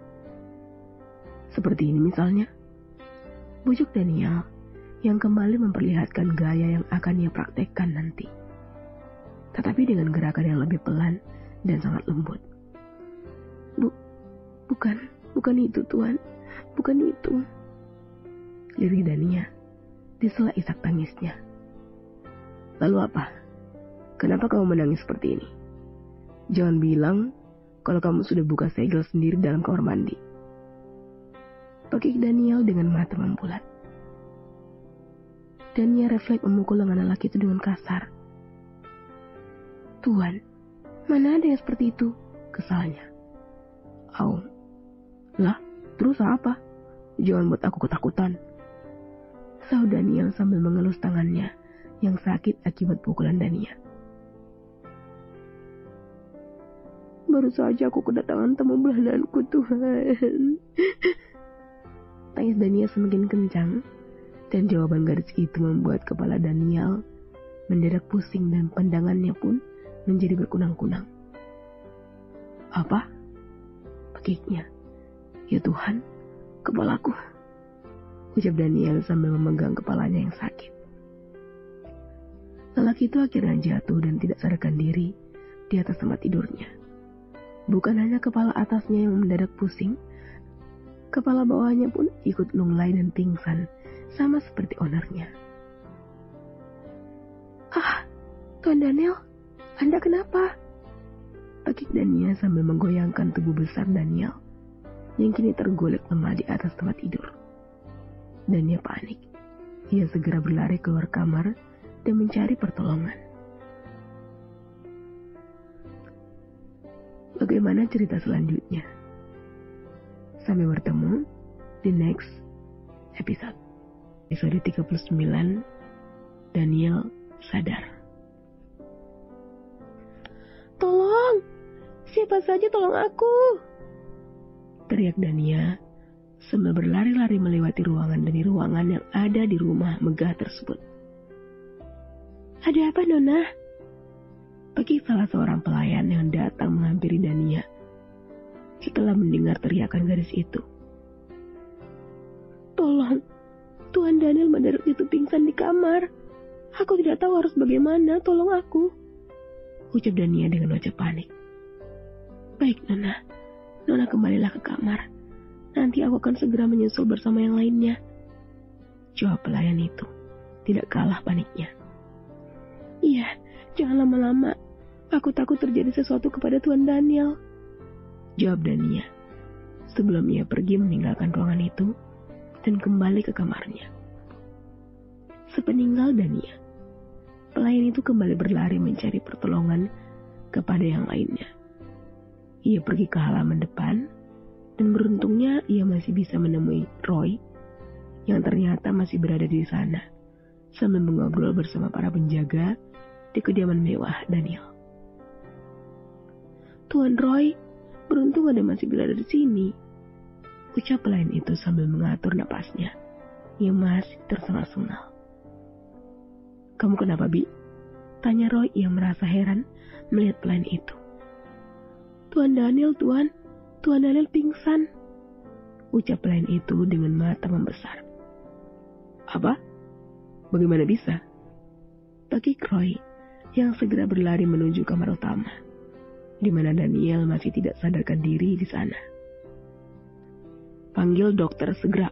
Seperti ini misalnya. Bujuk Daniel yang kembali memperlihatkan gaya yang akan ia praktekkan nanti. Tetapi dengan gerakan yang lebih pelan dan sangat lembut. Bukan itu Tuan, bukan itu. Lirih Dania di sela isak tangisnya. Lalu apa? Kenapa kamu menangis seperti ini? Jangan bilang kalau kamu sudah buka segel sendiri dalam kamar mandi. Pakik Daniel dengan mata membulat. Dania refleks memukul lengan lelaki itu dengan kasar. Tuan, mana ada yang seperti itu? Kesalnya. Lah, terus apa? Jangan buat aku ketakutan. Sahut Daniel sambil mengelus tangannya yang sakit akibat pukulan Dania. Baru saja aku kedatangan tamu belananku, Tuhan. Tangis Dania semakin kencang, dan jawaban gadis itu membuat kepala Daniel mendadak pusing dan pandangannya pun menjadi berkunang-kunang. Apa? Pakiknya. Ya Tuhan, kepalaku. Ucap Daniel sambil memegang kepalanya yang sakit. Lelaki itu akhirnya jatuh dan tidak sadarkan diri di atas tempat tidurnya. Bukan hanya kepala atasnya yang mendadak pusing, kepala bawahnya pun ikut lunglai dan pingsan, sama seperti ownernya. Tuan Daniel, Anda kenapa? Pakik Dania sambil menggoyangkan tubuh besar Daniel, yang kini tergolek lemah di atas tempat tidur. Dania panik. Ia segera berlari keluar kamar dan mencari pertolongan. Bagaimana cerita selanjutnya? Sampai bertemu di next episode. Episode 39, Daniel sadar. Tolong! Siapa saja tolong aku! Teriak Dania sambil berlari-lari melewati ruangan demi ruangan yang ada di rumah megah tersebut. Ada apa, Nona? Bagi salah seorang pelayan yang datang menghampiri Dania setelah mendengar teriakan gadis itu. Tolong, Tuan Daniel mendadak jatuh pingsan di kamar. Aku tidak tahu harus bagaimana, tolong aku. Ucap Dania dengan wajah panik. Baik, Nona. Nona kembalilah ke kamar. Nanti aku akan segera menyusul bersama yang lainnya. Jawab pelayan itu, tidak kalah paniknya. Iya, jangan lama-lama. Aku takut terjadi sesuatu kepada Tuan Daniel. Jawab Dania, sebelum ia pergi meninggalkan ruangan itu dan kembali ke kamarnya. Sepeninggal Dania, pelayan itu kembali berlari mencari pertolongan kepada yang lainnya. Ia pergi ke halaman depan, dan beruntungnya ia masih bisa menemui Roy, yang ternyata masih berada di sana, sambil mengobrol bersama para penjaga di kediaman mewah Daniel. Tuan Roy, beruntung Anda masih berada di sini, ucap pelayan itu sambil mengatur napasnya, yang masih tersengal-sengal. Kamu kenapa, Bi? Tanya Roy yang merasa heran melihat pelayan itu. Tuan Daniel, Tuan. Tuan Daniel pingsan. Ucap pelayan itu dengan mata membesar. Apa? Bagaimana bisa? Tagih Roy yang segera berlari menuju kamar utama, di mana Daniel masih tidak sadarkan diri di sana. Panggil dokter segera.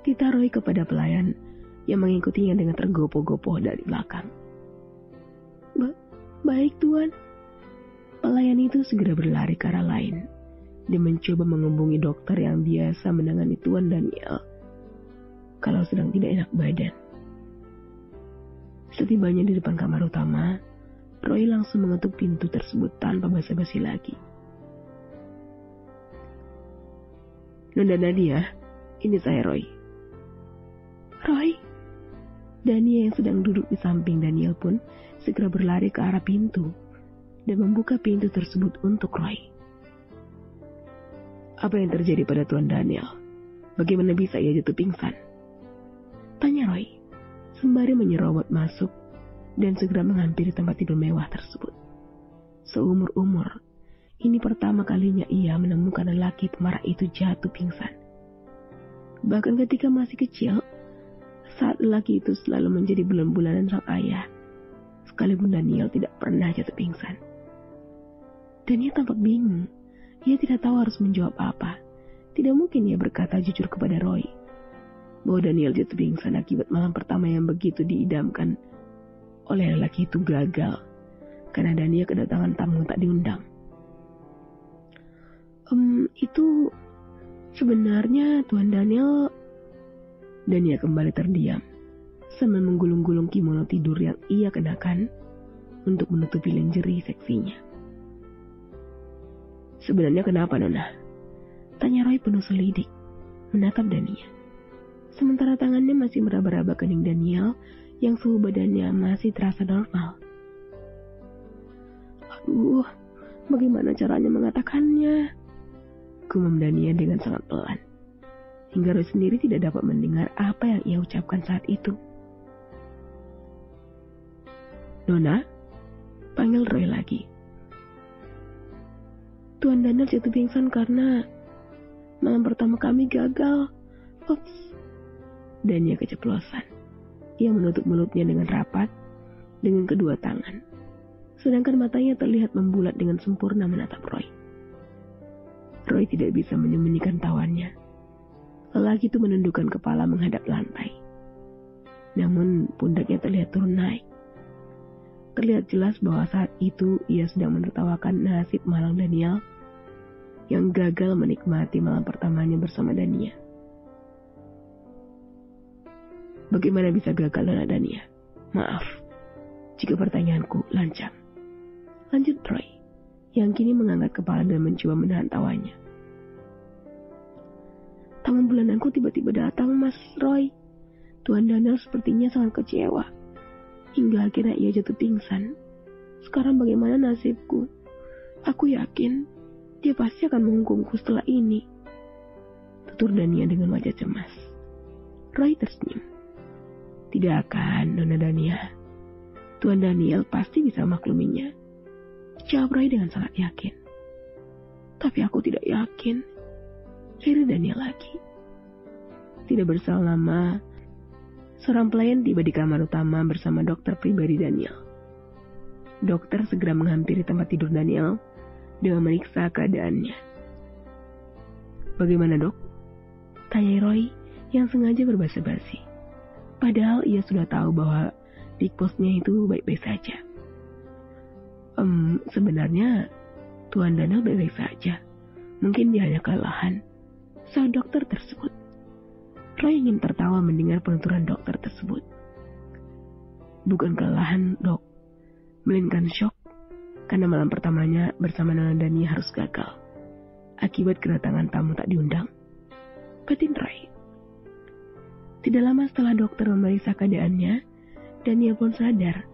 Tita Roy kepada pelayan yang mengikutinya dengan tergopoh-gopoh dari belakang. Baik, Tuan. Pelayan itu segera berlari ke arah lain. Dia mencoba menghubungi dokter yang biasa menangani Tuan Daniel kalau sedang tidak enak badan. Setibanya di depan kamar utama, Roy langsung mengetuk pintu tersebut tanpa basa-basi lagi. Nona Nadia, ini saya Roy. Roy? Dania yang sedang duduk di samping Daniel pun segera berlari ke arah pintu dan membuka pintu tersebut untuk Roy. Apa yang terjadi pada Tuan Daniel? Bagaimana bisa ia jatuh pingsan? Tanya Roy, sembari menyerobot masuk dan segera menghampiri tempat tidur mewah tersebut. Seumur-umur, ini pertama kalinya ia menemukan lelaki pemarah itu jatuh pingsan. Bahkan ketika masih kecil, saat lelaki itu selalu menjadi bulan-bulanan sang ayah, sekalipun Daniel tidak pernah jatuh pingsan. Daniel tampak bingung. Ia tidak tahu harus menjawab apa. Tidak mungkin ia berkata jujur kepada Roy bahwa Daniel jatuh pingsan akibat malam pertama yang begitu diidamkan oleh lelaki itu gagal karena Daniel kedatangan tamu tak diundang. Itu sebenarnya Tuan Daniel kembali terdiam sambil menggulung-gulung kimono tidur yang ia kenakan untuk menutupi lingerie seksinya. Sebenarnya kenapa, Nona? Tanya Roy penuh selidik, menatap Dania. Sementara tangannya masih meraba-raba kening Daniel yang suhu badannya masih terasa normal. Aduh, bagaimana caranya mengatakannya? Gumam Dania dengan sangat pelan, hingga Roy sendiri tidak dapat mendengar apa yang ia ucapkan saat itu. Nona, panggil Roy lagi. Tuan Daniel jatuh pingsan karena malam pertama kami gagal. Ops. Dania keceplosan. Ia menutup mulutnya dengan rapat dengan kedua tangan, sedangkan matanya terlihat membulat dengan sempurna menatap Roy. Roy tidak bisa menyembunyikan tawannya. Lelaki itu menundukkan kepala menghadap lantai. Namun pundaknya terlihat turun naik. Terlihat jelas bahwa saat itu ia sedang menertawakan nasib malang Daniel yang gagal menikmati malam pertamanya bersama Dania. Bagaimana bisa gagal, Nona Dania? Maaf, jika pertanyaanku lancang. Lanjut Roy, yang kini mengangkat kepala dan mencoba menahan tawanya. Tamu bulananku tiba-tiba datang, Mas Roy. Tuan Daniel sepertinya sangat kecewa. Hingga akhirnya ia jatuh pingsan. Sekarang bagaimana nasibku? Aku yakin dia pasti akan menghukumku setelah ini. Tutur Dania dengan wajah cemas. Roy tersenyum. Tidak akan, Nona Dania. Tuan Daniel pasti bisa makluminya. Jawab Roy dengan sangat yakin. Tapi aku tidak yakin. Lirik Daniel lagi. Tidak berselang lama, seorang pelayan tiba di kamar utama bersama dokter pribadi Daniel. Dokter segera menghampiri tempat tidur Daniel dan memeriksa keadaannya. Bagaimana, Dok? Tanya Roy yang sengaja berbasa-basi. Padahal ia sudah tahu bahwa di posnya itu baik-baik saja. Sebenarnya Tuan Daniel baik-baik saja. Mungkin dia hanya kelelahan, sahut dokter tersebut. Roy ingin tertawa mendengar penuturan dokter tersebut. Bukan kelelahan, Dok, melainkan shock karena malam pertamanya bersama Nona Dania harus gagal akibat kedatangan tamu tak diundang. Batin Roy. Tidak lama setelah dokter memeriksa keadaannya, Dania pun sadar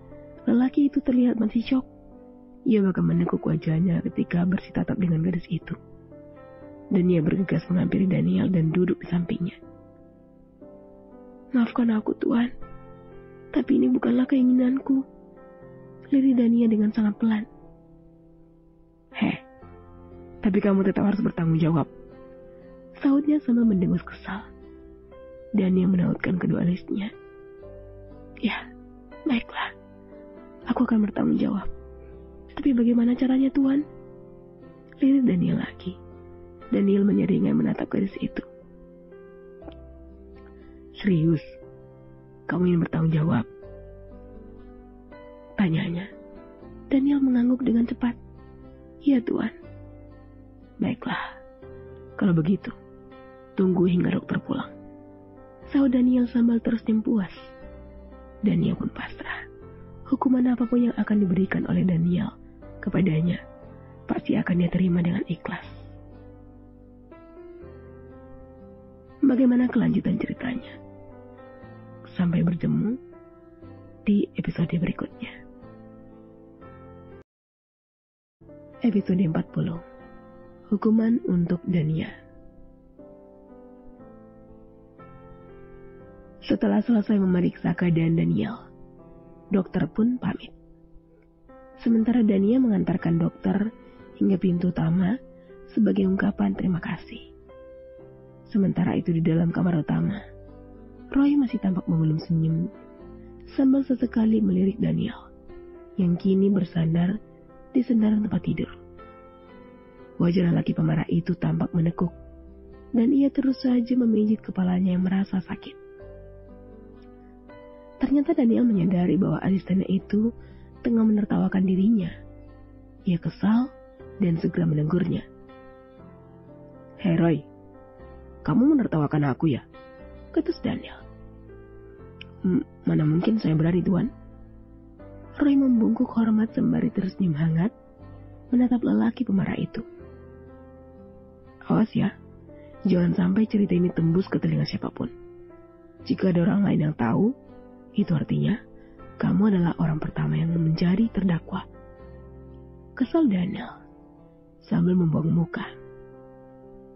lelaki itu terlihat masih shock. Ia bahkan menekuk wajahnya ketika bersitatap dengan gadis itu. Dania bergegas menghampiri Daniel dan duduk di sampingnya. Maafkan aku, Tuan. Tapi ini bukanlah keinginanku, lirik Dania dengan sangat pelan. Tapi kamu tetap harus bertanggung jawab, sahutnya sambil mendengus kesal. Dania menautkan kedua alisnya. Ya, baiklah. Aku akan bertanggung jawab. Tapi bagaimana caranya, Tuan? Lirik Daniel lagi. Daniel menyeringai menatap gadis itu. Serius? Kamu ingin bertanggung jawab? Tanyanya. Daniel mengangguk dengan cepat. Iya, Tuan. Baiklah. Kalau begitu, tunggu hingga dokter pulang. Sahut Daniel sambil tersenyum puas. Daniel pun pasrah. Hukuman apapun yang akan diberikan oleh Daniel kepadanya, pasti akan dia terima dengan ikhlas. Bagaimana kelanjutan ceritanya? Sampai bertemu di episode berikutnya. Episode 40. Hukuman untuk Dania. Setelah selesai memeriksa keadaan Daniel, dokter pun pamit. Sementara Dania mengantarkan dokter hingga pintu utama sebagai ungkapan terima kasih. Sementara itu di dalam kamar utama, Roy masih tampak mengelum senyum sambil sesekali melirik Daniel yang kini bersandar di sendaran tempat tidur. Wajah lelaki pemarah itu tampak menekuk dan ia terus saja memijit kepalanya yang merasa sakit. Ternyata Daniel menyadari bahwa asistennya itu tengah menertawakan dirinya. Ia kesal dan segera menegurnya. Hei Roy, kamu menertawakan aku ya? Ketus Daniel. Mana mungkin saya berani, Tuan. Roy membungkuk hormat sembari tersenyum hangat menatap lelaki pemarah itu. Awas ya, jangan sampai cerita ini tembus ke telinga siapapun. Jika ada orang lain yang tahu, itu artinya kamu adalah orang pertama yang menjadi terdakwa. Kesal Daniel sambil membuang muka.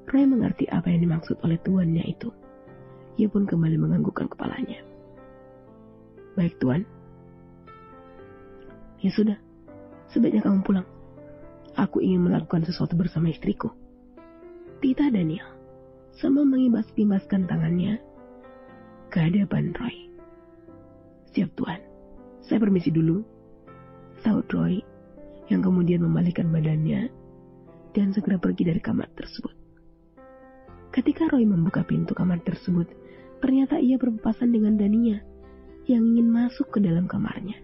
Roy mengerti apa yang dimaksud oleh tuannya itu. Ia pun kembali menganggukkan kepalanya. Baik, Tuan. Ya sudah, sebaiknya kamu pulang. Aku ingin melakukan sesuatu bersama istriku. Titah Daniel sambil mengibas-ibaskan tangannya ke hadapan Roy. Siap, Tuan. Saya permisi dulu, sahut Roy yang kemudian membalikkan badannya dan segera pergi dari kamar tersebut. Ketika Roy membuka pintu kamar tersebut, ternyata ia berpapasan dengan Dania yang ingin masuk ke dalam kamarnya.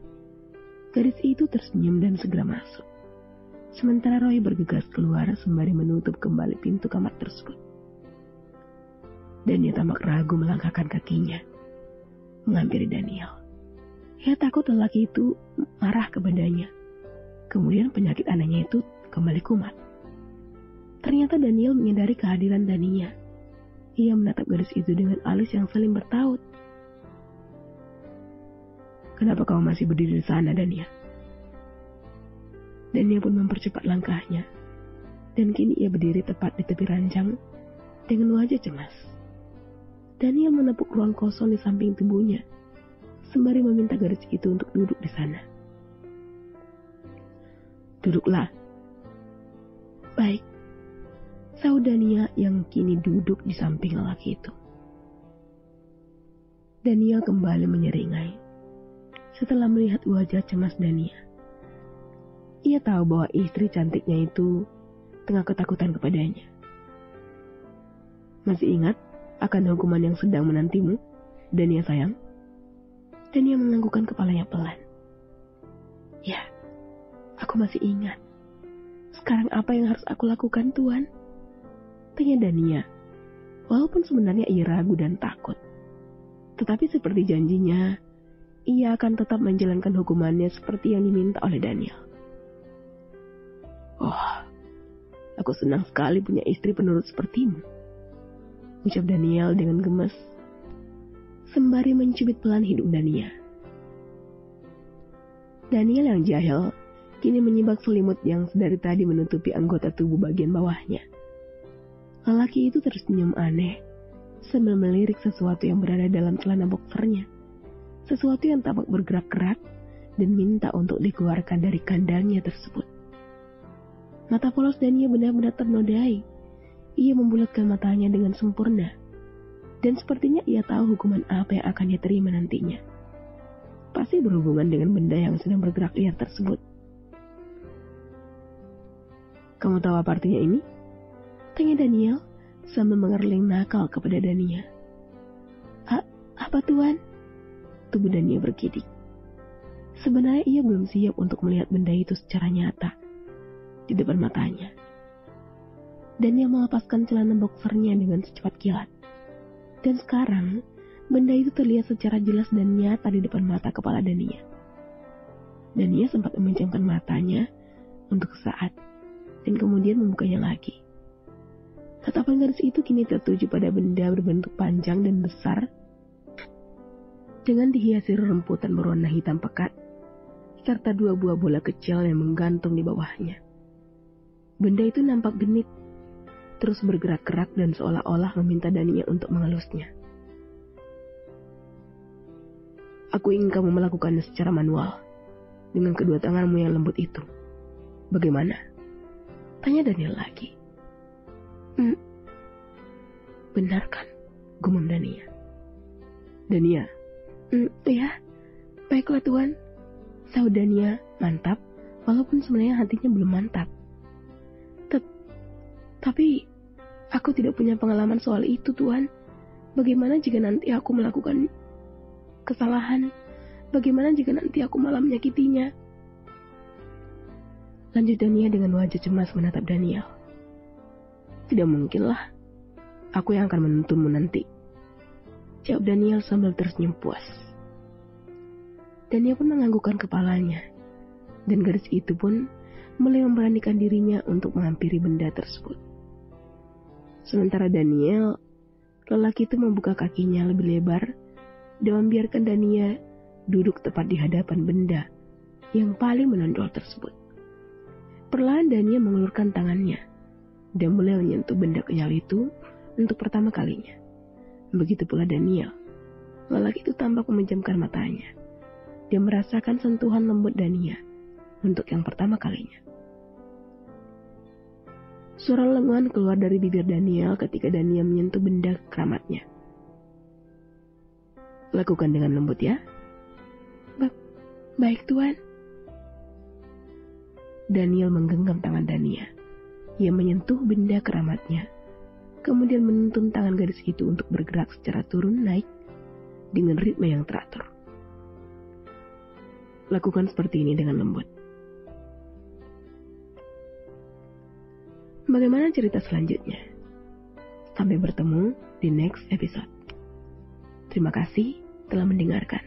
Gadis itu tersenyum dan segera masuk. Sementara Roy bergegas keluar sembari menutup kembali pintu kamar tersebut. Dania tampak ragu melangkahkan kakinya, menghampiri Daniel. Ia takut lelaki itu marah kepadanya. Kemudian penyakit anehnya itu kembali kumat. Ternyata Daniel menyadari kehadiran Dania. Ia menatap gadis itu dengan alis yang saling bertaut. Kenapa kamu masih berdiri di sana, Dania? Dania pun mempercepat langkahnya. Dan kini ia berdiri tepat di tepi ranjang dengan wajah cemas. Daniel menepuk ruang kosong di samping tubuhnya, sembari meminta gadis itu untuk duduk di sana. Duduklah. Baik, sahut Dania yang kini duduk di samping lelaki itu. Daniel kembali menyeringai setelah melihat wajah cemas Dania. Ia tahu bahwa istri cantiknya itu tengah ketakutan kepadanya. Masih ingat akan hukuman yang sedang menantimu, Dania sayang? Dania menganggukkan kepalanya pelan. Ya, aku masih ingat. Sekarang apa yang harus aku lakukan, Tuan? Tanya Dania. Walaupun sebenarnya ia ragu dan takut. Tetapi seperti janjinya, ia akan tetap menjalankan hukumannya seperti yang diminta oleh Daniel. Oh, aku senang sekali punya istri penurut sepertimu, ucap Daniel dengan gemes, sembari mencubit pelan hidung Dania. Daniel yang jahil kini menyibak selimut yang sedari tadi menutupi anggota tubuh bagian bawahnya. Lelaki itu tersenyum aneh sambil melirik sesuatu yang berada dalam celana boxernya, sesuatu yang tampak bergerak-gerak dan minta untuk dikeluarkan dari kandangnya tersebut. Mata polos Dania benar-benar ternodai. Ia membulatkan matanya dengan sempurna, dan sepertinya ia tahu hukuman apa yang akan dia terima nantinya. Pasti berhubungan dengan benda yang sedang bergerak liar tersebut. "Kamu tahu apa artinya ini?" tanya Daniel sambil mengerling nakal kepada Dania. Apa Tuan?" Tubuh Dania bergidik. Sebenarnya ia belum siap untuk melihat benda itu secara nyata di depan matanya. Dania melepaskan celana boxernya dengan secepat kilat. Dan sekarang, benda itu terlihat secara jelas dan nyata di depan mata kepala Dania. Dania sempat memejamkan matanya untuk sesaat, dan kemudian membukanya lagi. Tatapan garis itu kini tertuju pada benda berbentuk panjang dan besar, dengan dihiasi rerumputan berwarna hitam pekat, serta 2 buah bola kecil yang menggantung di bawahnya. Benda itu nampak genit, terus bergerak-gerak dan seolah-olah meminta Dania untuk mengelusnya. "Aku ingin kamu melakukannya secara manual, dengan kedua tanganmu yang lembut itu. Bagaimana?" tanya Daniel lagi. "Benar kan?" gumam Dania. "Dania." Ya, baiklah Tuan," sahut Dania mantap, walaupun sebenarnya hatinya belum mantap. Tapi aku tidak punya pengalaman soal itu, Tuan. Bagaimana jika nanti aku melakukan kesalahan? Bagaimana jika nanti aku malah menyakitinya?" Lanjut Dania dengan wajah cemas menatap Daniel. "Tidak mungkinlah. Aku yang akan menuntunmu nanti," jawab Daniel sambil tersenyum puas. Daniel pun menganggukkan kepalanya, dan gadis itu pun mulai memberanikan dirinya untuk menghampiri benda tersebut. Sementara Daniel, lelaki itu membuka kakinya lebih lebar dan membiarkan Dania duduk tepat di hadapan benda yang paling menonjol tersebut. Perlahan Dania mengulurkan tangannya dan mulai menyentuh benda kenyal itu untuk pertama kalinya. Begitu pula Daniel. Lelaki itu tampak memejamkan matanya. Dia merasakan sentuhan lembut Dania untuk yang pertama kalinya. Suara lengan keluar dari bibir Daniel ketika Daniel menyentuh benda keramatnya. "Lakukan dengan lembut ya." Baik Tuan." Daniel menggenggam tangan Dania. Ia menyentuh benda keramatnya, kemudian menuntun tangan gadis itu untuk bergerak secara turun naik dengan ritme yang teratur. "Lakukan seperti ini dengan lembut." Bagaimana cerita selanjutnya? Sampai bertemu di next episode. Terima kasih telah mendengarkan.